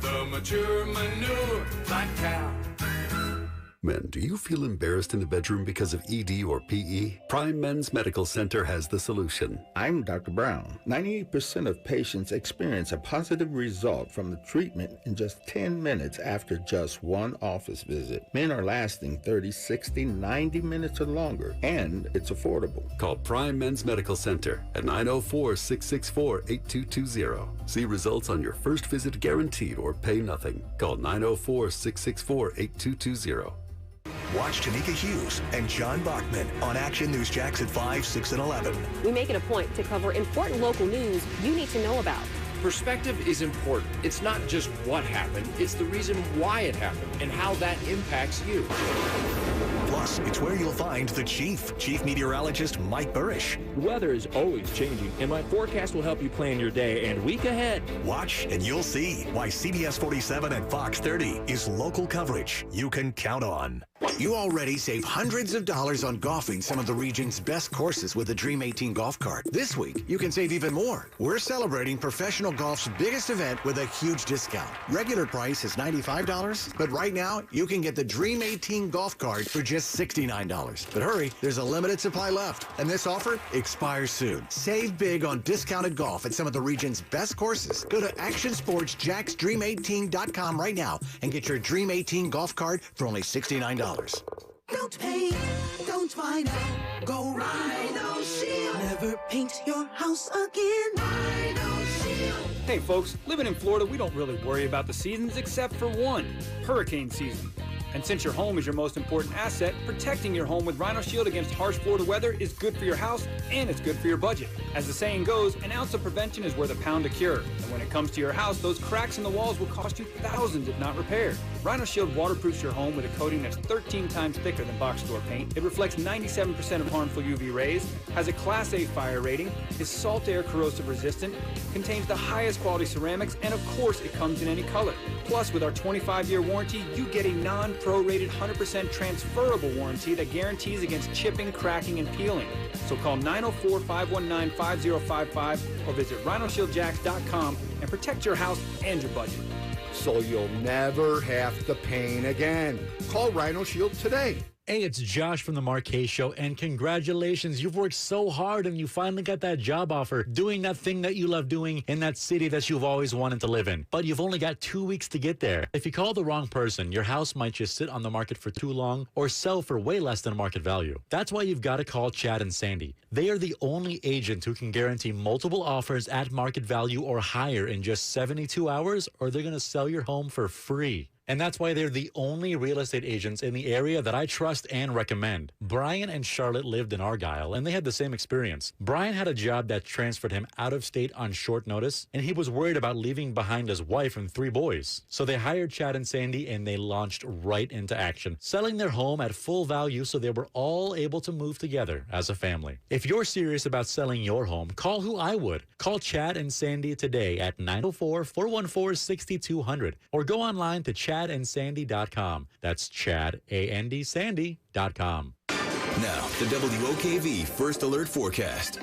Speaker 4: the mature manure. Black Cow.
Speaker 22: Men, do you feel embarrassed in the bedroom because of ED or PE? Prime Men's Medical Center has the solution.
Speaker 23: I'm Dr. Brown. 98% of patients experience a positive result from the treatment in just 10 minutes after just one office visit. Men are lasting 30, 60, 90 minutes or longer, and it's affordable.
Speaker 22: Call Prime Men's Medical Center at 904-664-8220. See results on your first visit guaranteed or pay nothing. Call 904-664-8220.
Speaker 5: Watch Tanika Hughes and John Bachman on Action News Jacks at 5, 6, and 11.
Speaker 6: We make it a point to cover important local news you need to know about.
Speaker 9: Perspective is important. It's not just what happened, it's the reason why it happened and how that impacts you.
Speaker 5: Plus, it's where you'll find the Chief Meteorologist Mike Burrish.
Speaker 10: Weather is always changing, and my forecast will help you plan your day and week ahead.
Speaker 5: Watch and you'll see why CBS 47 and Fox 30 is local coverage you can count on.
Speaker 25: You already save hundreds of dollars on golfing some of the region's best courses with the Dream 18 golf cart. This week, you can save even more. We're celebrating professional golf's biggest event with a huge discount. Regular price is $95, but right now, you can get the Dream 18 golf cart for just $69. But hurry, there's a limited supply left, and this offer expires soon. Save big on discounted golf at some of the region's best courses. Go to actionsportsjacksdream18.com right now and get your Dream 18 golf cart for only $69.
Speaker 27: Don't paint, don't find out. Go Rhino Shield. Never paint your house again. Rhino Shield.
Speaker 28: Hey folks, living in Florida, we don't really worry about the seasons except for one, hurricane season. And since your home is your most important asset, protecting your home with Rhino Shield against harsh Florida weather is good for your house and it's good for your budget. As the saying goes, an ounce of prevention is worth a pound of cure. And when it comes to your house, those cracks in the walls will cost you thousands if not repaired. Rhino Shield waterproofs your home with a coating that's 13 times thicker than box store paint. It reflects 97% of harmful UV rays, has a Class A fire rating, is salt air corrosive resistant, contains the highest quality ceramics, and of course it comes in any color. Plus, with our 25-year warranty, you get a non-prorated 100% transferable warranty that guarantees against chipping, cracking, and peeling. So call 904-519-5055 or visit rhinoshieldjacks.com and protect your house and your budget.
Speaker 29: So you'll never have to paint again. Call Rhino Shield today.
Speaker 11: Hey, it's Josh from the Marquez Show, and congratulations. You've worked so hard and you finally got that job offer doing that thing that you love doing in that city that you've always wanted to live in. But you've only got 2 weeks to get there. If you call the wrong person, your house might just sit on the market for too long or sell for way less than market value. That's why you've got to call Chad and Sandy. They are the only agent who can guarantee multiple offers at market value or higher in just 72 hours, or they're going to sell your home for free. And that's why they're the only real estate agents in the area that I trust and recommend. Brian and Charlotte lived in Argyle, and they had the same experience. Brian had a job that transferred him out of state on short notice, and he was worried about leaving behind his wife and 3 boys. So they hired Chad and Sandy, and they launched right into action, selling their home at full value so they were all able to move together as a family. If you're serious about selling your home, call who I would. Call Chad and Sandy today at 904-414-6200 or go online to chadandsandy.com. That's chadandsandy.com.
Speaker 7: Now, the WOKV First Alert Forecast.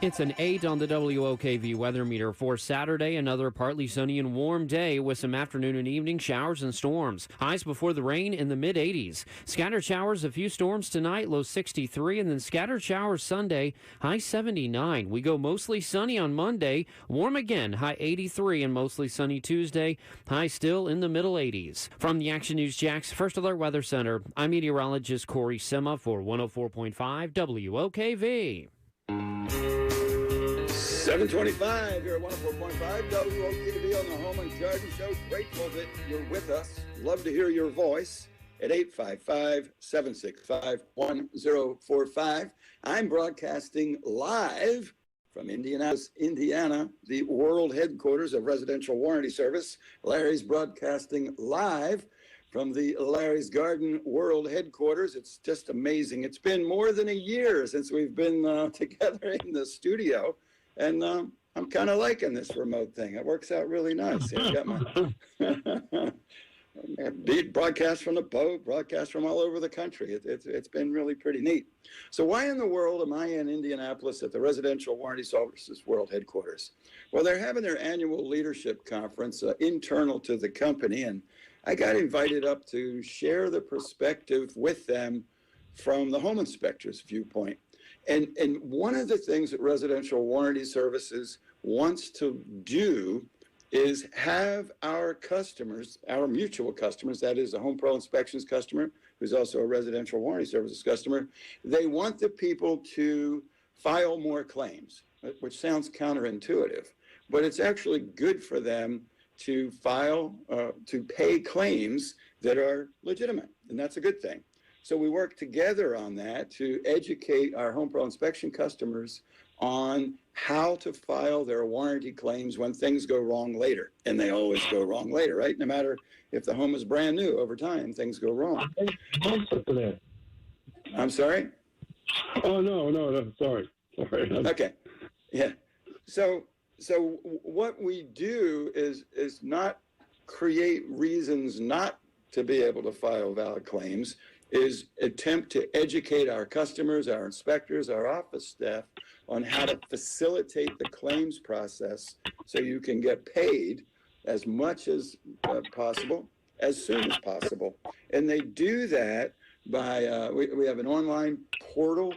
Speaker 13: It's an 8 on the WOKV weather meter for Saturday. Another partly sunny and warm day with some afternoon and evening showers and storms. Highs before the rain in the mid-80s. Scattered showers, a few storms tonight, low 63, and then scattered showers Sunday, high 79. We go mostly sunny on Monday, warm again, high 83, and mostly sunny Tuesday, high still in the middle 80s. From the Action News Jack's First Alert Weather Center, I'm meteorologist Corey Sema for 104.5 WOKV.
Speaker 1: 7 725 here at 104.5 WOKV on the Home and Garden Show. Grateful that you're with us. Love to hear your voice at 855-765-1045. I'm broadcasting live from Indianapolis, Indiana, the world headquarters of Residential Warranty Service. Larry's broadcasting live from the Larry's Garden World Headquarters. It's just amazing. It's been more than a year since we've been together in the studio, and I'm kind of liking this remote thing. It works out really nice. I got my broadcast from the boat, broadcast from all over the country. It's been really pretty neat. So why in the world am I in Indianapolis at the Residential Warranty Services World Headquarters? Well, they're having their annual leadership conference internal to the company, and I got invited up to share the perspective with them from the home inspector's viewpoint. And one of the things that Residential Warranty Services wants to do is have our customers, our mutual customers, that is a Home Pro Inspections customer, who's also a Residential Warranty Services customer, they want the people to file more claims, which sounds counterintuitive, but it's actually good for them to file, to pay claims that are legitimate, and that's a good thing. So we work together on that to educate our Home Pro Inspection customers on how to file their warranty claims when things go wrong later. And they always go wrong later, right? No matter if the home is brand new, over time, things go wrong. I'm sorry?
Speaker 2: Oh, no, sorry.
Speaker 1: Okay, yeah. So what we do is not create reasons not to be able to file valid claims, is attempt to educate our customers, our inspectors, our office staff on how to facilitate the claims process so you can get paid as much as possible, as soon as possible. And they do that by, we have an online portal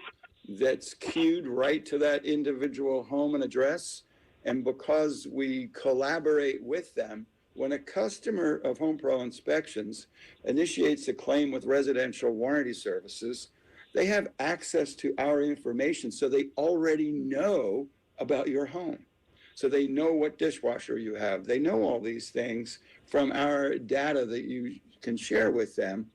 Speaker 1: that's queued right to that individual home and address. And because we collaborate with them, when a customer of Home Pro Inspections initiates a claim with Residential Warranty Services, they have access to our information, so they already know about your home. So they know what dishwasher you have. They know all these things from our data that you can share with them,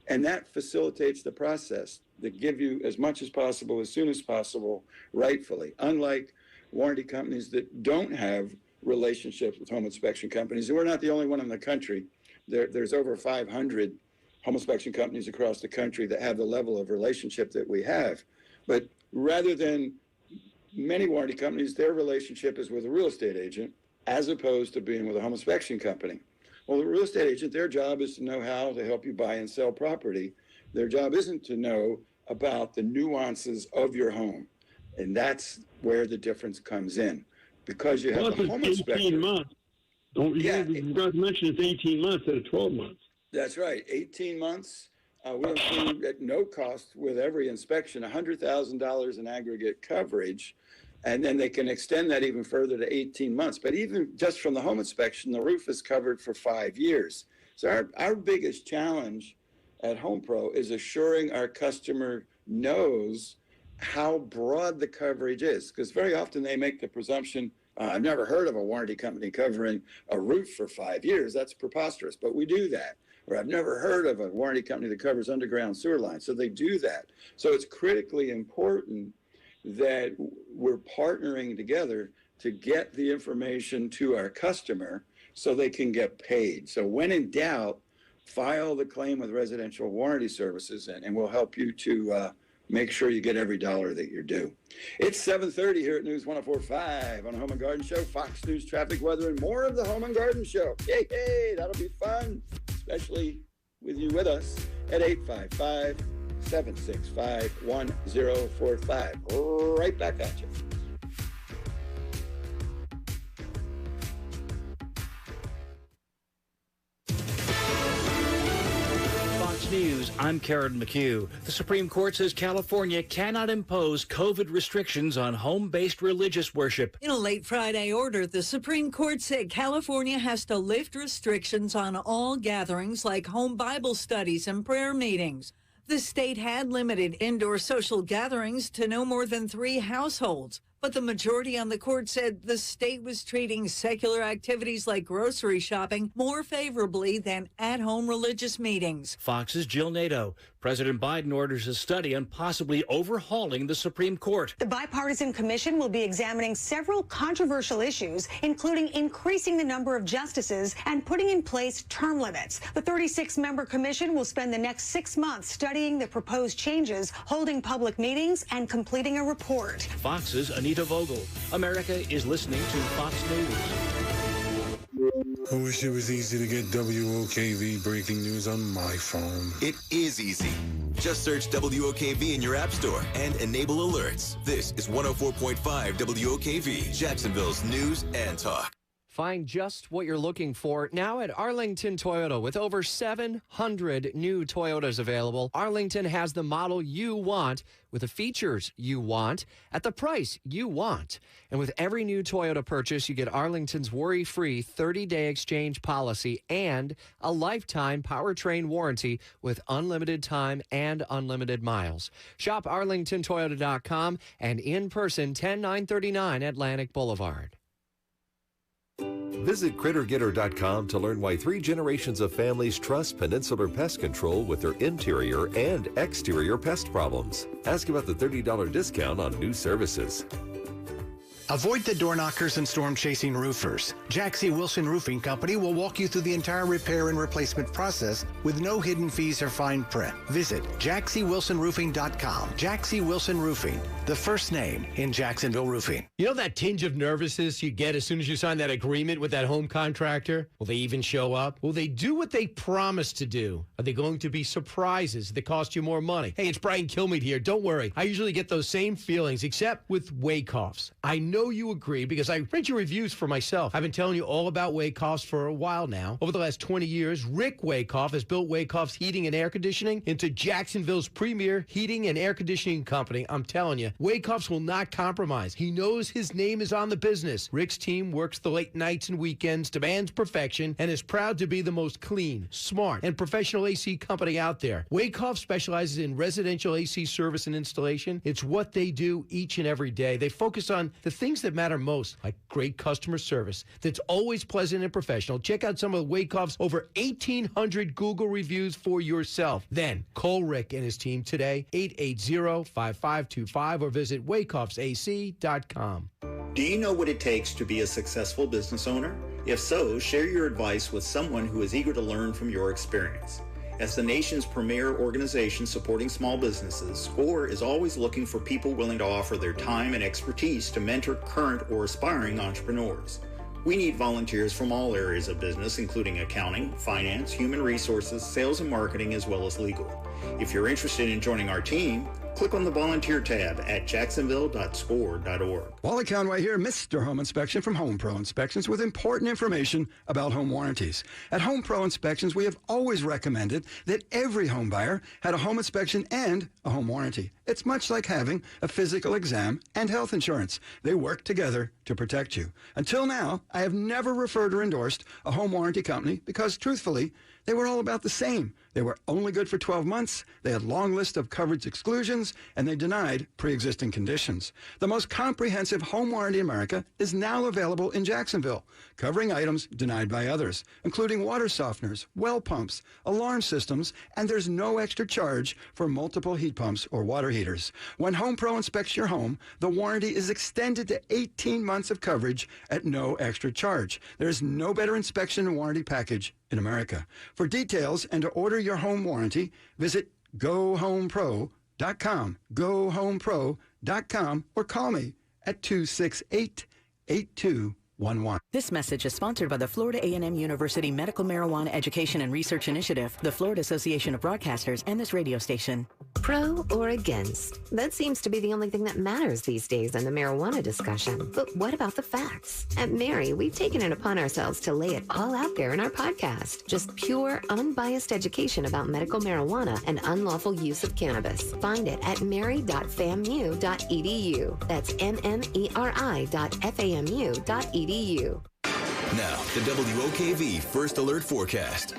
Speaker 1: and that facilitates the process to give you as much as possible, as soon as possible, rightfully. Unlike warranty companies that don't have relationships with home inspection companies, and we're not the only one in the country. There's over 500 home inspection companies across the country that have the level of relationship that we have. But rather than many warranty companies, their relationship is with a real estate agent as opposed to being with a home inspection company. Well, the real estate agent, their job is to know how to help you buy and sell property. Their job isn't to know about the nuances of your home. And that's where the difference comes in. Because you have a home inspector.
Speaker 2: 18 months. You forgot to mention it's 18 months instead of 12 months.
Speaker 1: That's right, 18 months. We include at no cost with every inspection $100,000 in aggregate coverage, and then they can extend that even further to 18 months. But even just from the home inspection, the roof is covered for 5 years. So our biggest challenge at Home Pro is assuring our customer knows how broad the coverage is, because very often they make the presumption, I've never heard of a warranty company covering a roof for 5 years. That's preposterous, but we do that. Or I've never heard of a warranty company that covers underground sewer lines. So they do that. So it's critically important that we're partnering together to get the information to our customer so they can get paid. So when in doubt, file the claim with Residential Warranty Services, and we'll help you to make sure you get every dollar that you're due. It's 7:30 here at News 104.5 on the Home and Garden Show, Fox News traffic, weather, and more of the Home and Garden Show. Hey, that'll be fun, especially with you with us at 855-765-1045. Right back at you.
Speaker 8: News, I'm Karen McHugh. The Supreme Court says California cannot impose COVID restrictions on home-based religious worship.
Speaker 12: In a late Friday order, the Supreme Court said California has to lift restrictions on all gatherings like home Bible studies and prayer meetings. The state had limited indoor social gatherings to no more than 3 households. But the majority on the court said the state was treating secular activities like grocery shopping more favorably than at-home religious meetings.
Speaker 8: Fox's Jill Nato. President Biden orders a study on possibly overhauling the Supreme Court.
Speaker 14: The bipartisan commission will be examining several controversial issues, including increasing the number of justices and putting in place term limits. The 36-member commission will spend the next 6 months studying the proposed changes, holding public meetings, and completing a report.
Speaker 8: Fox's Anita Vogel. America is listening to Fox News.
Speaker 15: I wish it was easy to get WOKV breaking news on my phone.
Speaker 7: It is easy. Just search WOKV in your app store and enable alerts. This is 104.5 WOKV, Jacksonville's news and talk.
Speaker 16: Find just what you're looking for now at Arlington Toyota. With over 700 new Toyotas available, Arlington has the model you want with the features you want at the price you want. And with every new Toyota purchase, you get Arlington's worry-free 30-day exchange policy and a lifetime powertrain warranty with unlimited time and unlimited miles. Shop arlingtontoyota.com and in person 10939 Atlantic Boulevard.
Speaker 21: Visit CritterGetter.com to learn why 3 generations of families trust Peninsular Pest Control with their interior and exterior pest problems. Ask about the $30 discount on new services.
Speaker 25: Avoid the door knockers and storm-chasing roofers. Jack C. Wilson Roofing Company will walk you through the entire repair and replacement process with no hidden fees or fine print. Visit jackcwilsonroofing.com. Jack C. Wilson Roofing, the first name in Jacksonville roofing.
Speaker 17: You know that tinge of nervousness you get as soon as you sign that agreement with that home contractor? Will they even show up? Will they do what they promised to do? Are they going to be surprises that cost you more money? Hey, it's Brian Kilmeade here. Don't worry. I usually get those same feelings, except with Waycoffs. I know you agree because I read your reviews for myself. I've been telling you all about Waycoffs for a while now. Over the last 20 years, Rick Waycoff has built Waycoffs Heating and Air Conditioning into Jacksonville's premier heating and air conditioning company. I'm telling you, Waycoffs will not compromise. He knows his name is on the business. Rick's team works the late nights and weekends, demands perfection, and is proud to be the most clean, smart, and professional AC company out there. Waycoff specializes in residential AC service and installation. It's what they do each and every day. They focus on the things that matter most, like great customer service that's always pleasant and professional. Check out some of Waycoff's over 1,800 Google reviews for yourself. Then call Rick and his team today, 880-5525, or visit waycoffsac.com.
Speaker 18: Do you know what it takes to be a successful business owner? If so, share your advice with someone who is eager to learn from your experience. As the nation's premier organization supporting small businesses, SCORE is always looking for people willing to offer their time and expertise to mentor current or aspiring entrepreneurs. We need volunteers from all areas of business, including accounting, finance, human resources, sales and marketing, as well as legal. If you're interested in joining our team, click on the volunteer tab at jacksonville.score.org.
Speaker 1: Wally Conway here, Mr. Home Inspection from Home Pro Inspections, with important information about home warranties. At Home Pro Inspections, we have always recommended that every home buyer had a home inspection and a home warranty. It's much like having a physical exam and health insurance. They work together to protect you. Until now, I have never referred or endorsed a home warranty company because, truthfully, they were all about the same. They were only good for 12 months, they had a long list of coverage exclusions, and they denied pre-existing conditions. The most comprehensive home warranty in America is now available in Jacksonville, covering items denied by others, including water softeners, well pumps, alarm systems, and there's no extra charge for multiple heat pumps or water heaters. When Home Pro inspects your home, the warranty is extended to 18 months of coverage at no extra charge. There's no better inspection and warranty package in America. For details and to order your home warranty, visit GoHomePro.com, GoHomePro.com, or call me at 268-8211.
Speaker 3: This message is sponsored by the Florida A&M University Medical Marijuana Education and Research Initiative, the Florida Association of Broadcasters, and this radio station.
Speaker 19: Pro or against? That seems to be the only thing that matters these days in the marijuana discussion. But what about the facts? At Mary, we've taken it upon ourselves to lay it all out there in our podcast. Just pure, unbiased education about medical marijuana and unlawful use of cannabis. Find it at mary.famu.edu. That's mmeri.famu.edu.
Speaker 7: Now, the WOKV First Alert Forecast.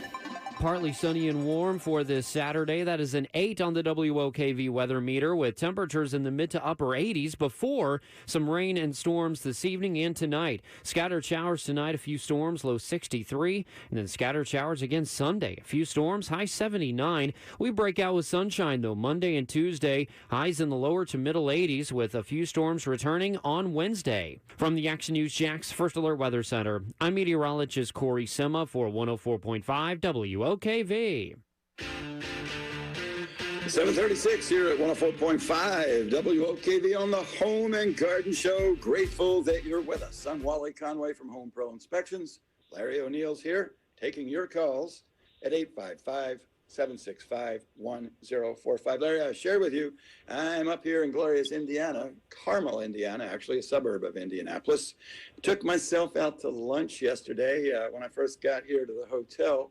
Speaker 13: Partly sunny and warm for this Saturday. That is an 8 on the WOKV weather meter with temperatures in the mid to upper 80s before some rain and storms this evening and tonight. Scattered showers tonight, a few storms, low 63. And then scattered showers again Sunday. A few storms, high 79. We break out with sunshine, though, Monday and Tuesday. Highs in the lower to middle 80s with a few storms returning on Wednesday. From the Action News Jax First Alert Weather Center, I'm meteorologist Corey Sima for 104.5 WOKV.
Speaker 1: 736 here at 104.5 WOKV on the Home and Garden Show. Grateful that you're with us. I'm Wally Conway from Home Pro Inspections. Larry O'Neill's here taking your calls at 855-765-1045. Larry, I share with you, I'm up here in glorious Indiana, Carmel, Indiana, actually a suburb of Indianapolis. Took myself out to lunch yesterday when I first got here to the hotel.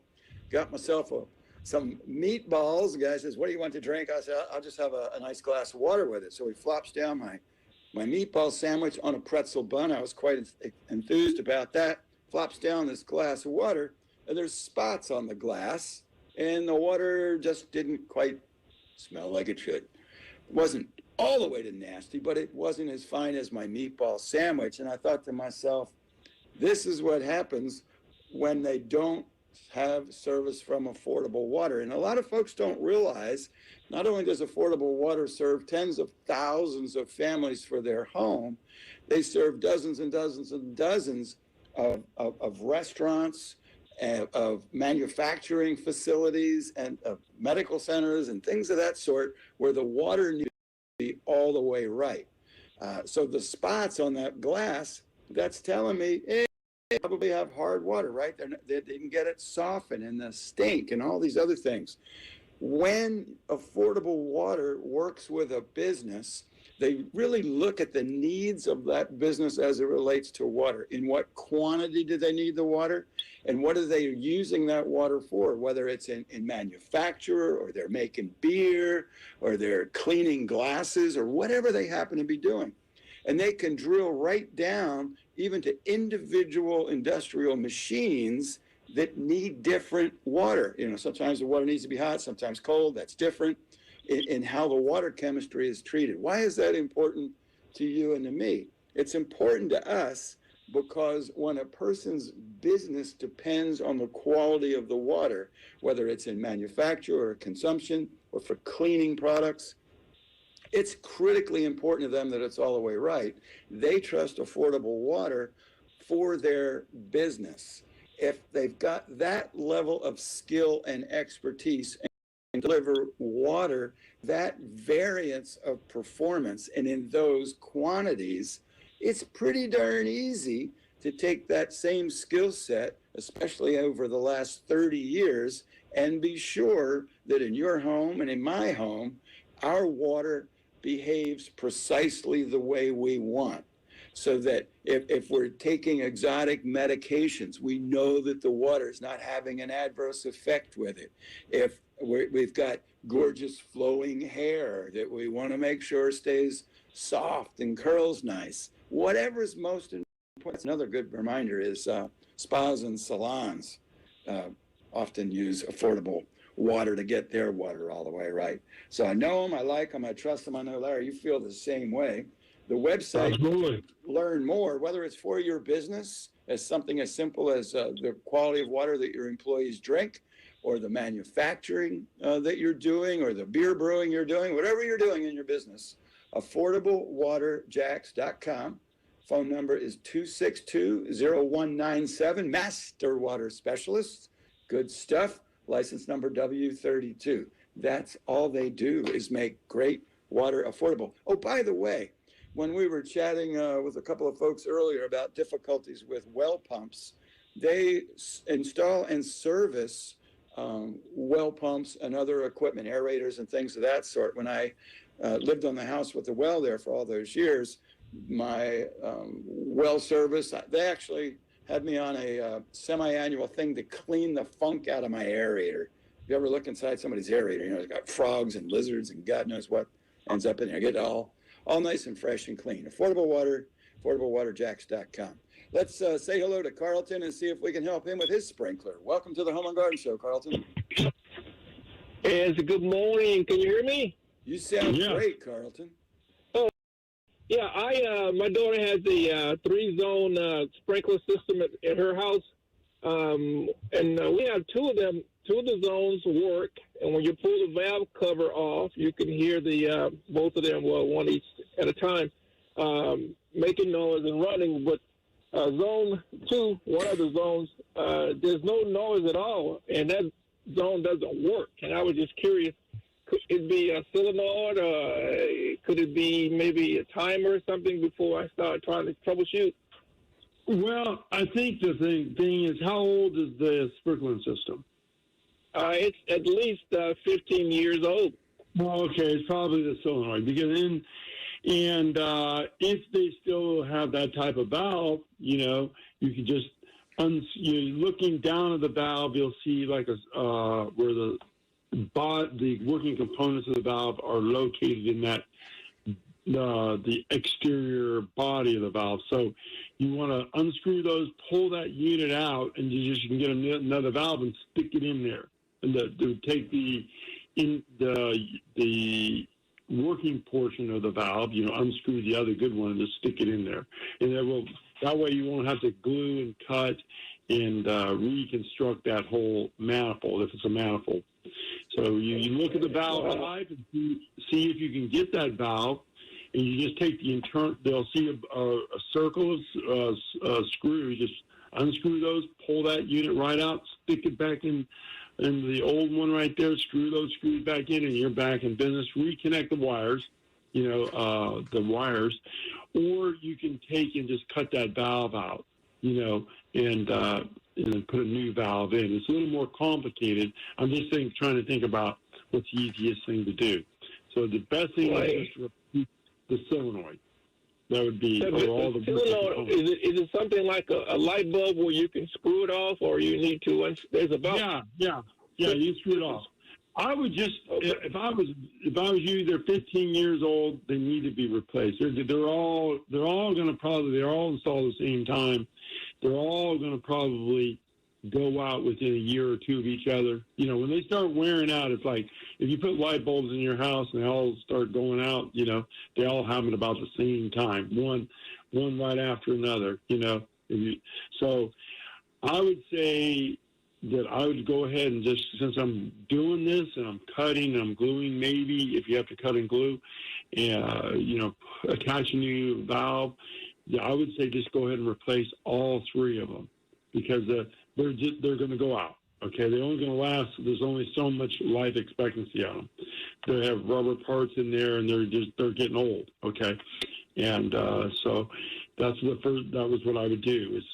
Speaker 1: Got myself some meatballs. The guy says, what do you want to drink? I said, I'll just have a nice glass of water with it. So he flops down my meatball sandwich on a pretzel bun. I was quite enthused about that. Flops down this glass of water, and there's spots on the glass, and the water just didn't quite smell like it should. It wasn't all the way to nasty, but it wasn't as fine as my meatball sandwich. And I thought to myself, this is what happens when they don't have service from affordable water. And a lot of folks don't realize, not only does affordable water serve tens of thousands of families for their home, they serve dozens and dozens and dozens of restaurants, of manufacturing facilities, and of medical centers and things of that sort, where the water needs to be all the way right. So the spots on that glass, that's telling me, they probably have hard water, right? They can get it softened, and the stink and all these other things. When affordable water works with a business, they really look at the needs of that business as it relates to water. In what quantity do they need the water? And what are they using that water for? Whether it's in manufacture, or they're making beer, or they're cleaning glasses, or whatever they happen to be doing. And they can drill right down even to individual industrial machines that need different water. You know, sometimes the water needs to be hot, sometimes cold. That's different in how the water chemistry is treated. Why is that important to you and to me? It's important to us because when a person's business depends on the quality of the water, whether it's in manufacture or consumption or for cleaning products, it's critically important to them that it's all the way right. They trust affordable water for their business. If they've got that level of skill and expertise and deliver water, that variance of performance and in those quantities, it's pretty darn easy to take that same skill set, especially over the last 30 years, and be sure that in your home and in my home, our water behaves precisely the way we want. So that if we're taking exotic medications, we know that the water is not having an adverse effect with it. If we've got gorgeous flowing hair that we want to make sure stays soft and curls nice, whatever's most important. Another good reminder is spas and salons often use affordable water to get their water all the way right. So I know them, I like them, I trust them. I know, Larry, you feel the same way. The website,
Speaker 2: Absolutely.
Speaker 1: Learn more, whether it's for your business, as something as simple as the quality of water that your employees drink, or the manufacturing that you're doing, or the beer brewing you're doing, whatever you're doing in your business, affordablewaterjax.com. Phone number is 262-0197. Master Water Specialists. Good stuff. License number W32. That's all they do is make great water affordable. Oh, by the way, when we were chatting with a couple of folks earlier about difficulties with well pumps, they install and service well pumps and other equipment, aerators and things of that sort. When I lived on the house with the well there for all those years, my well service, they actually had me on a semi-annual thing to clean the funk out of my aerator. If you ever look inside somebody's aerator, you know, it's got frogs and lizards and God knows what ends up in there. Get it all nice and fresh and clean. Affordable water, PortableWaterJacks.com. Let's say hello to Carlton and see if we can help him with his sprinkler. Welcome to the Home and Garden Show, Carlton.
Speaker 4: It's good morning. Can you hear me?
Speaker 1: You sound great, Carlton.
Speaker 4: Oh, yeah. My daughter has a 3-zone sprinkler system at her house, and we have two of them. Two of the zones work, and when you pull the valve cover off, you can hear the both of them, well, one each at a time, making noise and running. But zone 2, one of the zones, there's no noise at all, and that zone doesn't work. And I was just curious, could it be a solenoid, or could it be maybe a timer or something before I start trying to troubleshoot?
Speaker 2: Well, I think the thing is, how old is the sprinkling system?
Speaker 4: It's at least 15 years old.
Speaker 2: Well, okay, it's probably the solenoid, because if they still have that type of valve, you can just looking down at the valve, you'll see like where the working components of the valve are located in that the exterior body of the valve. So you want to unscrew those, pull that unit out, and you can get another valve and stick it in there. And to take the working portion of the valve, unscrew the other good one and just stick it in there. And that way you won't have to glue and cut and reconstruct that whole manifold, if it's a manifold. So you look at the valve type and see if you can get that valve, and you just take the internal, they'll see a circle of screws, just unscrew those, pull that unit right out, stick it back in the old one right there, screw those screws back in, and you're back in business. Reconnect the wires, or you can take and just cut that valve out, and then put a new valve in. It's a little more complicated. I'm just trying to think about what's the easiest thing to do. So the best thing is to repeat the solenoid. That would be all the
Speaker 4: solenoid. Is it something like a light bulb where you can screw it off, or you need to? There's a valve.
Speaker 2: Yeah. You screw it off. I would just, if I was you, they're 15 years old. They need to be replaced. They're all going to probably, they're all installed at the same time. They're all going to probably go out within a year or two of each other. When they start wearing out, it's like if you put light bulbs in your house and they all start going out, they all happen about the same time, one right after another, So I would say that I would go ahead and just, since I'm doing this and I'm cutting and I'm gluing, maybe if you have to cut and glue, attach a new valve, I would say just go ahead and replace all 3 of them, because they're going to go out. Okay, they're only going to last. There's only so much life expectancy on them. They have rubber parts in there, and they're getting old. Okay, and so that was what I would do. Is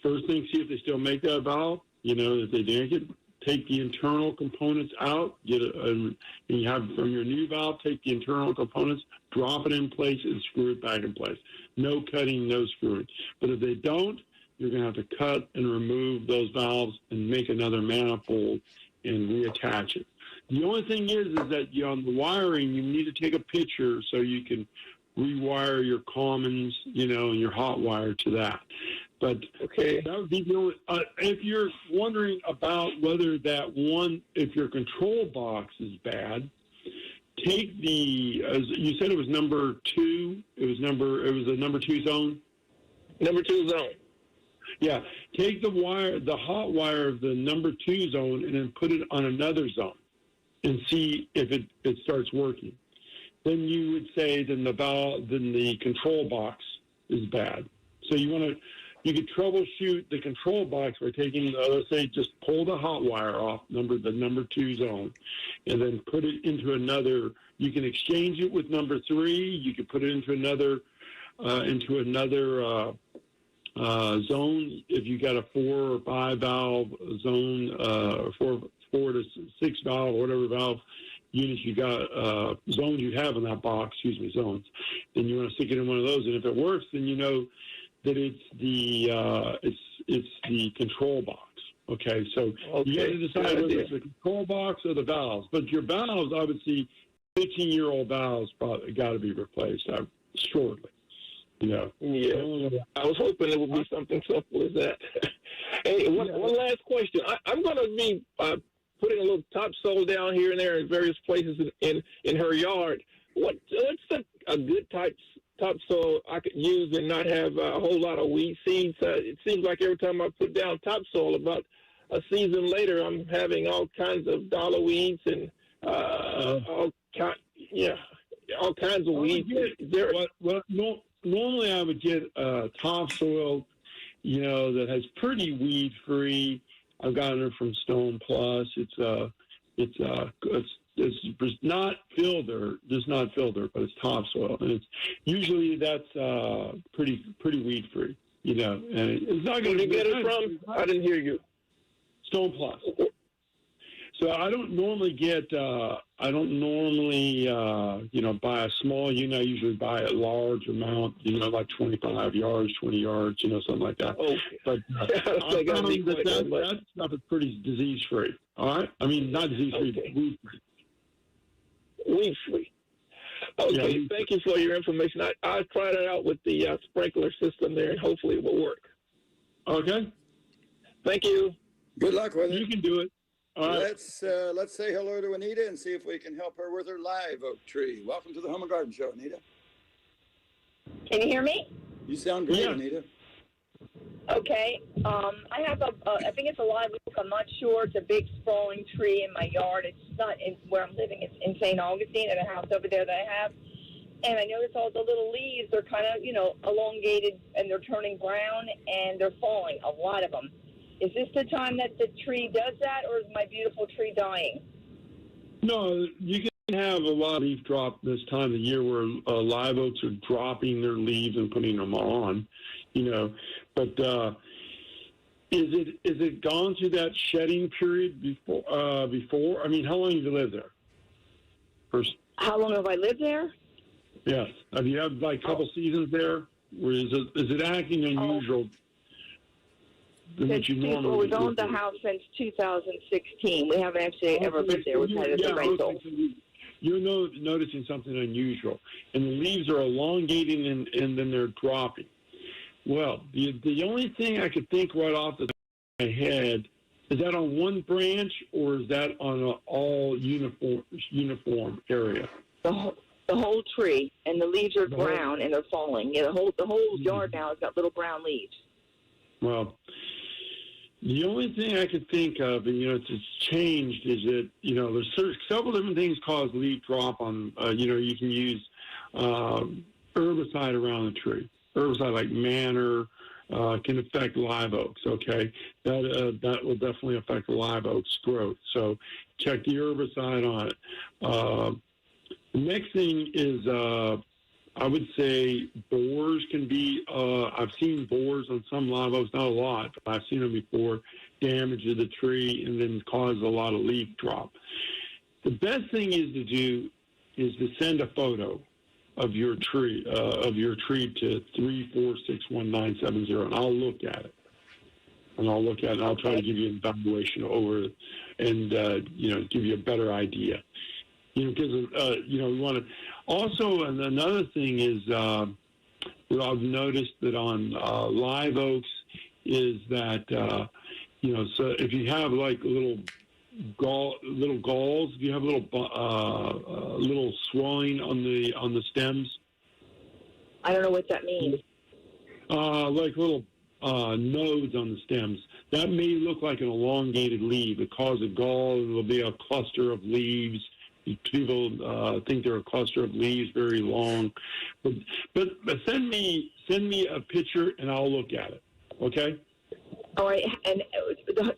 Speaker 2: first thing, see if they still make that valve. If they didn't, take the internal components out. And you have from your new valve, take the internal components, drop it in place, and screw it back in place. No cutting, no screwing. But if they don't, you're going to have to cut and remove those valves and make another manifold and reattach it. The only thing is that on the wiring, you need to take a picture so you can rewire your commons, and your hot wire to that. But that would be the only, if you're wondering about whether if your control box is bad, take as you said it was number 2. It was a number 2 zone.
Speaker 4: Number 2 zone.
Speaker 2: Yeah, take the hot wire of the number 2 zone, and then put it on another zone, and see if it starts working. Then you would say then the control box is bad. So you could troubleshoot the control box by taking, let's say, just pull the hot wire off the number 2 zone, and then put it into another. You can exchange it with number 3. You could put it into another zone. If you got a 4 or 5 valve zone, 4 to 6 valve, or whatever valve units you got, zones you have in that box. Zones. Then you want to stick it in one of those, and if it works, then you know that it's the control box. Okay, so you got to decide whether it's the control box or the valves. But your valves, I would see 15-year-old valves probably got to be replaced shortly.
Speaker 4: Yeah, I was hoping it would be something simple as that. Hey, one last question. I'm going to be putting a little topsoil down here and there in various places in her yard. What's a good topsoil I could use and not have a whole lot of weed seeds? It seems like every time I put down topsoil, about a season later, I'm having all kinds of dollar weeds and all kinds of weeds.
Speaker 2: Normally I would get topsoil, that has pretty weed free. I've gotten it from Stone Plus. It's not filter, but it's topsoil, and it's usually that's pretty weed free. And it's not going to.
Speaker 4: Where did you get it from? I didn't hear you.
Speaker 2: Stone Plus. So I don't normally buy a small unit. I usually buy a large amount, like 25 yards, 20 yards, something like that.
Speaker 4: Okay.
Speaker 2: But I found that stuff is pretty disease-free. All right? I mean, not disease-free, but weed-free.
Speaker 4: Weed-free. Okay, thank you for your information. I tried it out with the sprinkler system there, and hopefully it will work.
Speaker 2: Okay.
Speaker 4: Thank you.
Speaker 1: Good luck with it.
Speaker 2: You can do it. All right.
Speaker 1: Let's say hello to Anita and see if we can help her with her live oak tree. Welcome to the Home and Garden Show, Anita.
Speaker 5: Can you hear me?
Speaker 1: You sound great, Anita.
Speaker 5: Okay. I have I think it's a live oak. I'm not sure. It's a big sprawling tree in my yard. It's not in where I'm living. It's in St. Augustine at a house over there that I have. And I notice all the little leaves are kind of, elongated, and they're turning brown, and they're falling, a lot of them. Is this the time that the tree does that, or is my beautiful tree dying?
Speaker 2: No, you can have a lot of leaf drop this time of the year where live oaks are dropping their leaves and putting them on, But is it gone through that shedding period before? I mean, how long have you lived there? First.
Speaker 5: How long have I lived there?
Speaker 2: Yes. Have you had like a couple seasons there? Or is it acting unusual?
Speaker 5: We've owned the house since 2016. We haven't actually ever lived there. We've had it as a rental.
Speaker 2: You're noticing something unusual, and the leaves are elongating and then they're dropping. Well, the only thing I could think right off the top of my head is that on one branch, or is that on an all uniform area?
Speaker 5: The whole tree, and the leaves are brown and they're falling. Yeah, the whole yard now has got little brown leaves.
Speaker 2: Well, the only thing I could think of, and it's changed, is that there's several different things cause leaf drop on. You can use herbicide around the tree. Herbicide like manure can affect live oaks. Okay, that will definitely affect the live oak's growth. So check the herbicide on it. The next thing is I would say borers can be, I've seen borers on some live oaks, not a lot, but I've seen them before, damage to the tree and then cause a lot of leaf drop. The best thing is to send a photo of your tree to 3461970, and I'll look at it. And I'll try to give you an evaluation over it and, give you a better idea. Because, we want to. Also, and another thing is, I've noticed that on live oaks is that, so if you have like little galls, if you have little swelling on the stems.
Speaker 5: I don't know what that means.
Speaker 2: Like little nodes on the stems. That may look like an elongated leaf. It causes a gall, and it'll be a cluster of leaves. People think they're a cluster of leaves, very long. But send me a picture, and I'll look at it. Okay?
Speaker 5: All right. And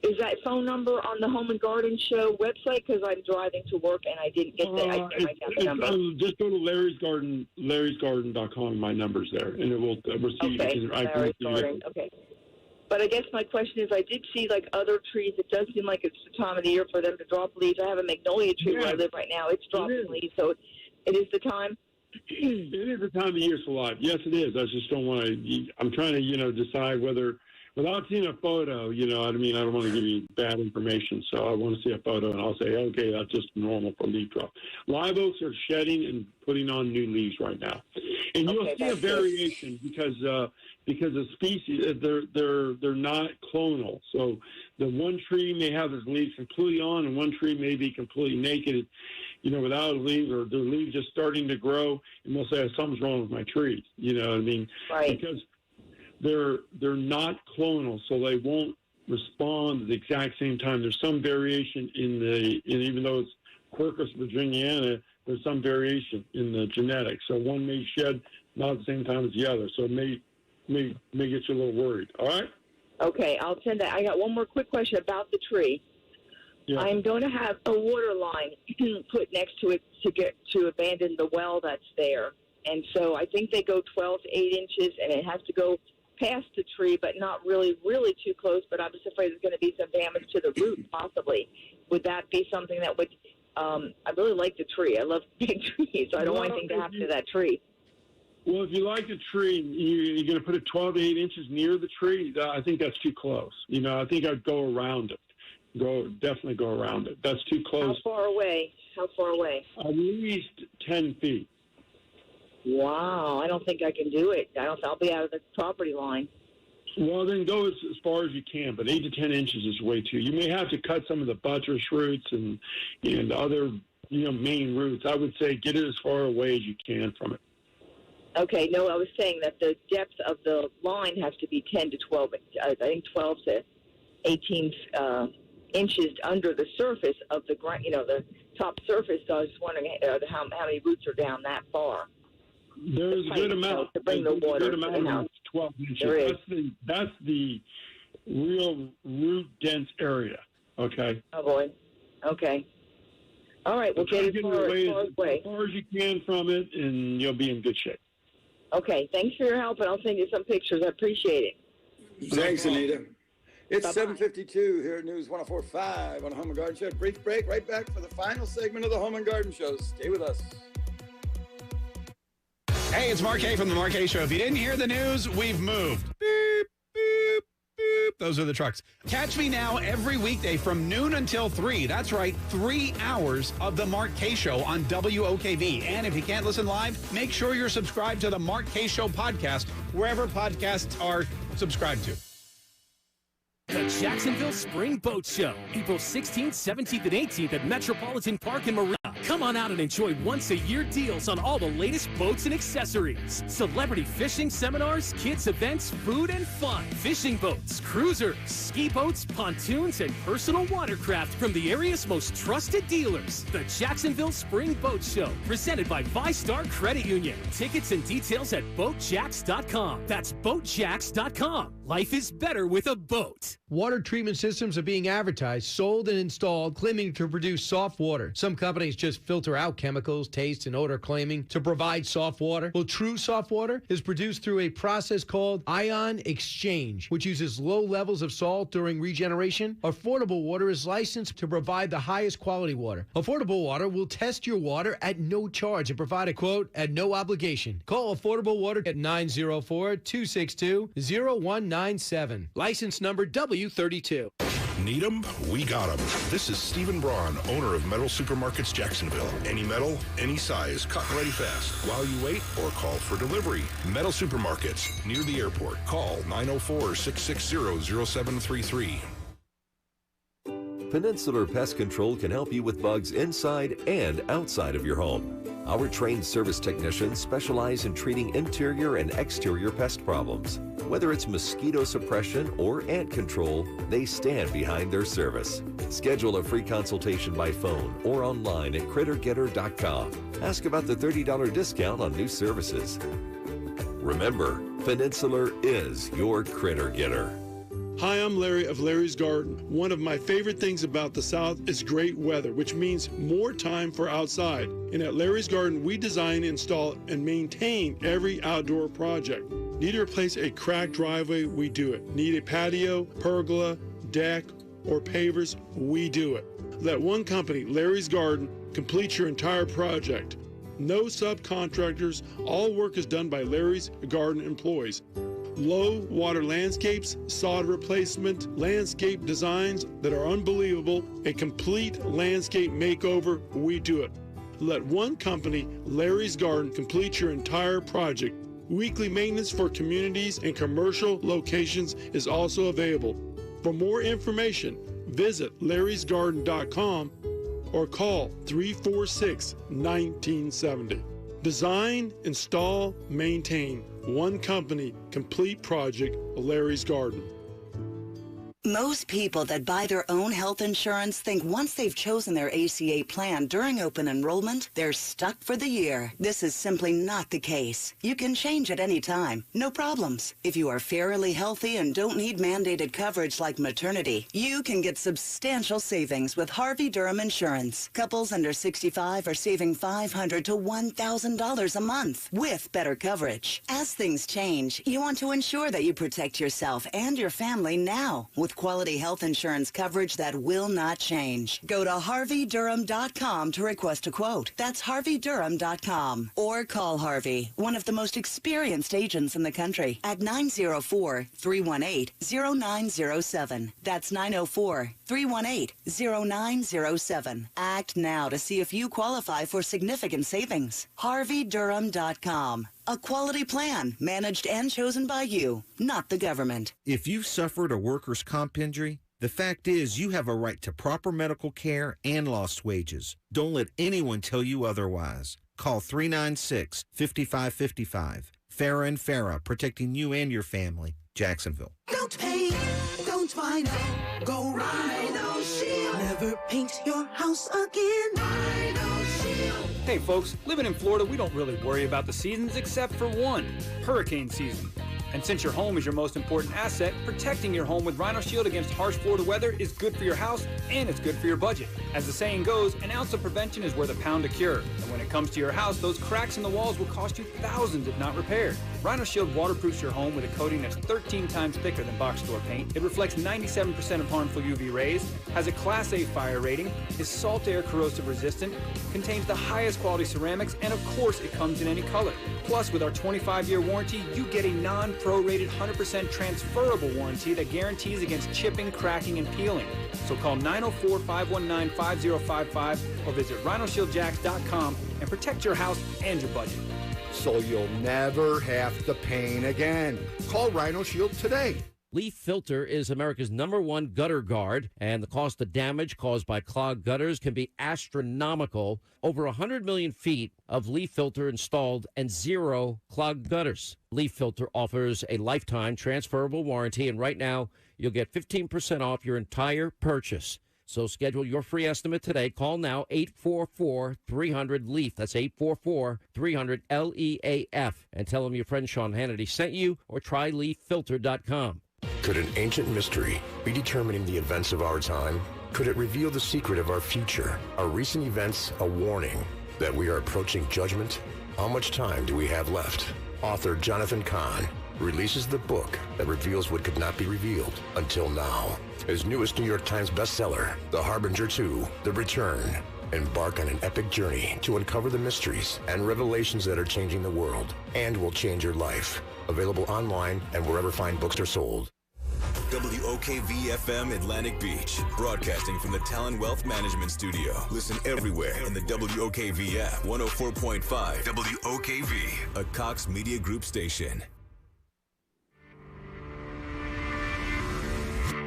Speaker 5: is that phone number on the Home and Garden Show website? Because I'm driving to work, and I didn't get the number.
Speaker 2: Just go to larrysgarden.com. My number's there, and it will receive.
Speaker 5: Okay, Larry's Garden. Okay. But I guess my question is, I did see like other trees. It does seem like it's the time of the year for them to drop leaves. I have a magnolia tree where I live right now. It's dropping leaves, so it is the time.
Speaker 2: It is the time of year for live. Yes, it is. I just don't want to. I'm trying to, decide whether, without seeing a photo, I don't want to give you bad information. So I want to see a photo, and I'll say, okay, that's just normal for leaf drop. Live oaks are shedding and putting on new leaves right now. And you'll see a variation because the species they're not clonal. So the one tree may have its leaves completely on, and one tree may be completely naked, without leaves, or their leaves just starting to grow, and they'll say something's wrong with my trees. You know what I mean?
Speaker 5: Right.
Speaker 2: Because they're not clonal, so they won't respond at the exact same time. There's some variation even though it's Quercus virginiana, there's some variation in the genetics. So one may shed not at the same time as the other. So it may get you a little worried. All right?
Speaker 5: Okay, I'll send that. I got one more quick question about the tree.
Speaker 2: Yeah.
Speaker 5: I'm going to have a water line put next to it to abandon the well that's there. And so I think they go 12 to 8 inches, and it has to go past the tree, but not really, really too close. But I'm just afraid there's going to be some damage to the root, possibly. Would that be something that would I really like the tree. I love big trees, so I don't want anything to happen to that tree.
Speaker 2: Well, if you like the tree, you're going to put it 12 to 8 inches near the tree. I think that's too close. I think I'd go around it. Definitely go around it. That's too close.
Speaker 5: How far away?
Speaker 2: At least 10 feet.
Speaker 5: Wow, I don't think I can do it. I'll be out of the property line.
Speaker 2: Well, then go as far as you can, but 8 to 10 inches is way too. You may have to cut some of the buttress roots and other main roots. I would say get it as far away as you can from it.
Speaker 5: Okay, no, I was saying that the depth of the line has to be 10 to 12. I think 12 to 18 inches under the surface of the ground. The top surface. So I was just wondering how many roots are down that far.
Speaker 2: There's a good amount
Speaker 5: to bring the water to the house.
Speaker 2: 12 inches.
Speaker 5: There is.
Speaker 2: That's the real root dense area. Okay.
Speaker 5: Oh boy. Okay. All right. We'll get as far
Speaker 2: as you can from it, and you'll be in good shape.
Speaker 5: Okay. Thanks for your help, and I'll send you some pictures. I appreciate it.
Speaker 1: Thanks, Anita. It's
Speaker 5: Bye-bye.
Speaker 1: 7:52 here at News 104.5 on Home and Garden Show. Brief break. Right back for the final segment of the Home and Garden Show. Stay with us.
Speaker 6: Hey, it's Mark A from the Mark A Show. If you didn't hear the news, we've moved. Beep, beep, beep. Those are the trucks. Catch me now every weekday from noon until 3. That's right, 3 hours of the Mark K Show on WOKV. And if you can't listen live, make sure you're subscribed to the Mark K Show podcast, wherever podcasts are subscribed to.
Speaker 9: The Jacksonville Spring Boat Show, April 16th, 17th, and 18th at Metropolitan Park and Marina. Come on out and enjoy once-a-year deals on all the latest boats and accessories. Celebrity fishing seminars, kids events, food and fun. Fishing boats, cruisers, ski boats, pontoons, and personal watercraft from the area's most trusted dealers. The Jacksonville Spring Boat Show, presented by VyStar Credit Union. Tickets and details at BoatJax.com. That's BoatJax.com. Life is better with a boat.
Speaker 17: Water treatment systems are being advertised, sold, and installed, claiming to produce soft water. Some companies just filter out chemicals, taste, and odor, claiming to provide soft water. Well, true soft water is produced through a process called ion exchange, which uses low levels of salt during regeneration. Affordable Water is licensed to provide the highest quality water. Affordable Water will test your water at no charge and provide a quote at no obligation. Call Affordable Water at 904-262-0197. License number W32.
Speaker 10: Need 'em? We got 'em. This is Stephen Braun, owner of Metal Supermarkets Jacksonville. Any metal, any size, cut ready fast. While you wait or call for delivery. Metal Supermarkets, near the airport. Call 904-660-0733.
Speaker 21: Peninsular Pest Control can help you with bugs inside and outside of your home. Our trained service technicians specialize in treating interior and exterior pest problems. Whether it's mosquito suppression or ant control, they stand behind their service. Schedule a free consultation by phone or online at crittergetter.com. Ask about the $30 discount on new services. Remember, Peninsular is your Critter Getter.
Speaker 2: Hi, I'm Larry of Larry's Garden. One of my favorite things about the South is great weather, which means more time for outside. And at Larry's Garden, we design, install, and maintain every outdoor project. Need to replace a cracked driveway? We do it. Need a patio, pergola, deck, or pavers? We do it. Let one company, Larry's Garden, complete your entire project. No subcontractors. All work is done by Larry's Garden employees. Low water landscapes, sod replacement, landscape designs that are unbelievable, a complete landscape makeover, we do it. Let one company, Larry's Garden, complete your entire project. Weekly maintenance for communities and commercial locations is also available. For more information, visit larrysgarden.com or call 346-1970. Design, install, maintain. One company, complete project, Larry's Garden.
Speaker 11: Most people that buy their own health insurance think once they've chosen their ACA plan during open enrollment, they're stuck for the year. This is simply not the case. You can change at any time, no problems. If you are fairly healthy and don't need mandated coverage like maternity, you can get substantial savings with Harvey Durham Insurance. Couples under 65 are saving $500 to $1,000 a month with better coverage. As things change, you want to ensure that you protect yourself and your family now with quality health insurance coverage that will not change. Go to HarveyDurham.com to request a quote. That's HarveyDurham.com. Or call Harvey, one of the most experienced agents in the country, at 904-318-0907. That's 904-318-0907. Act now to see if you qualify for significant savings. HarveyDurham.com. A quality plan managed and chosen by you, not the government.
Speaker 20: If you've suffered a workers' comp injury, the fact is you have a right to proper medical care and lost wages. Don't let anyone tell you otherwise. Call 396-5555. Farah and Farah, protecting you and your family. Jacksonville.
Speaker 22: Don't pay, don't find out. Go Rhino Shield. Never paint your house again. Rhino Shield.
Speaker 23: Hey folks, living in Florida, we don't really worry about the seasons except for one, hurricane season. And since your home is your most important asset, protecting your home with Rhino Shield against harsh Florida weather is good for your house and it's good for your budget. As the saying goes, an ounce of prevention is worth a pound of cure. And when it comes to your house, those cracks in the walls will cost you thousands if not repaired. Rhino Shield waterproofs your home with a coating that's 13 times thicker than box store paint. It reflects 97% of harmful UV rays, has a Class A fire rating, is salt air corrosive resistant, contains the highest quality ceramics, and of course it comes in any color. Plus, with our 25-year warranty, you get a non-prorated 100% transferable warranty that guarantees against chipping, cracking, and peeling. So call 904-519-5055 or visit rhinoshieldjacks.com and protect your house and your budget.
Speaker 24: So you'll never have to paint again. Call Rhino Shield today.
Speaker 8: Leaf Filter is America's #1 gutter guard, and the cost of damage caused by clogged gutters can be astronomical. Over 100 million feet of Leaf Filter installed and 0 clogged gutters. Leaf Filter offers a lifetime transferable warranty, and right now you'll get 15% off your entire purchase. So schedule your free estimate today. Call now, 844-300-LEAF. That's 844-300-LEAF. And tell them your friend Sean Hannity sent you, or try leaffilter.com.
Speaker 10: Could an ancient mystery be determining the events of our time? Could it reveal the secret of our future? Are recent events a warning that we are approaching judgment? How much time do we have left? Author Jonathan Cahn releases the book that reveals what could not be revealed until now. His newest New York Times bestseller, The Harbinger 2, The Return. Embark on an epic journey to uncover the mysteries and revelations that are changing the world and will change your life. Available online and wherever fine books are sold.
Speaker 7: WOKV-FM Atlantic Beach, broadcasting from the Talon Wealth Management Studio. Listen everywhere in the WOKV app. 104.5 WOKV, a Cox Media Group station.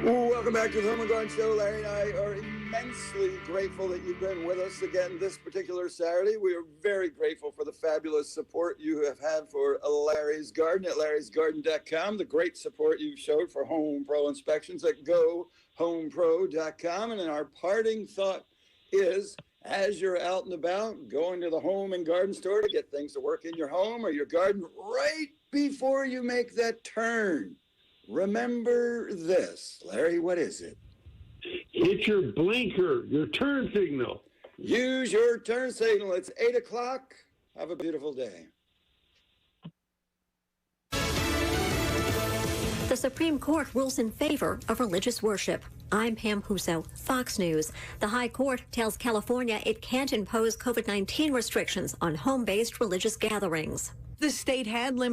Speaker 1: Welcome back to the Home and Garden Show. Larry and I are immensely grateful that you've been with us again this particular Saturday. We are very grateful for the fabulous support you have had for Larry's Garden at larrysgarden.com, the great support you've showed for Home Pro inspections at gohomepro.com. And then our parting thought is, as you're out and about, going to the home and garden store to get things to work in your home or your garden, right before you make that turn, remember this. Larry, what is it?
Speaker 2: Hit your blinker, your turn signal.
Speaker 1: Use your turn signal. It's 8 o'clock. Have a beautiful day.
Speaker 26: The Supreme Court rules in favor of religious worship. I'm Pam Huso, Fox News. The High Court tells California it can't impose COVID-19 restrictions on home-based religious gatherings.
Speaker 12: The state had limited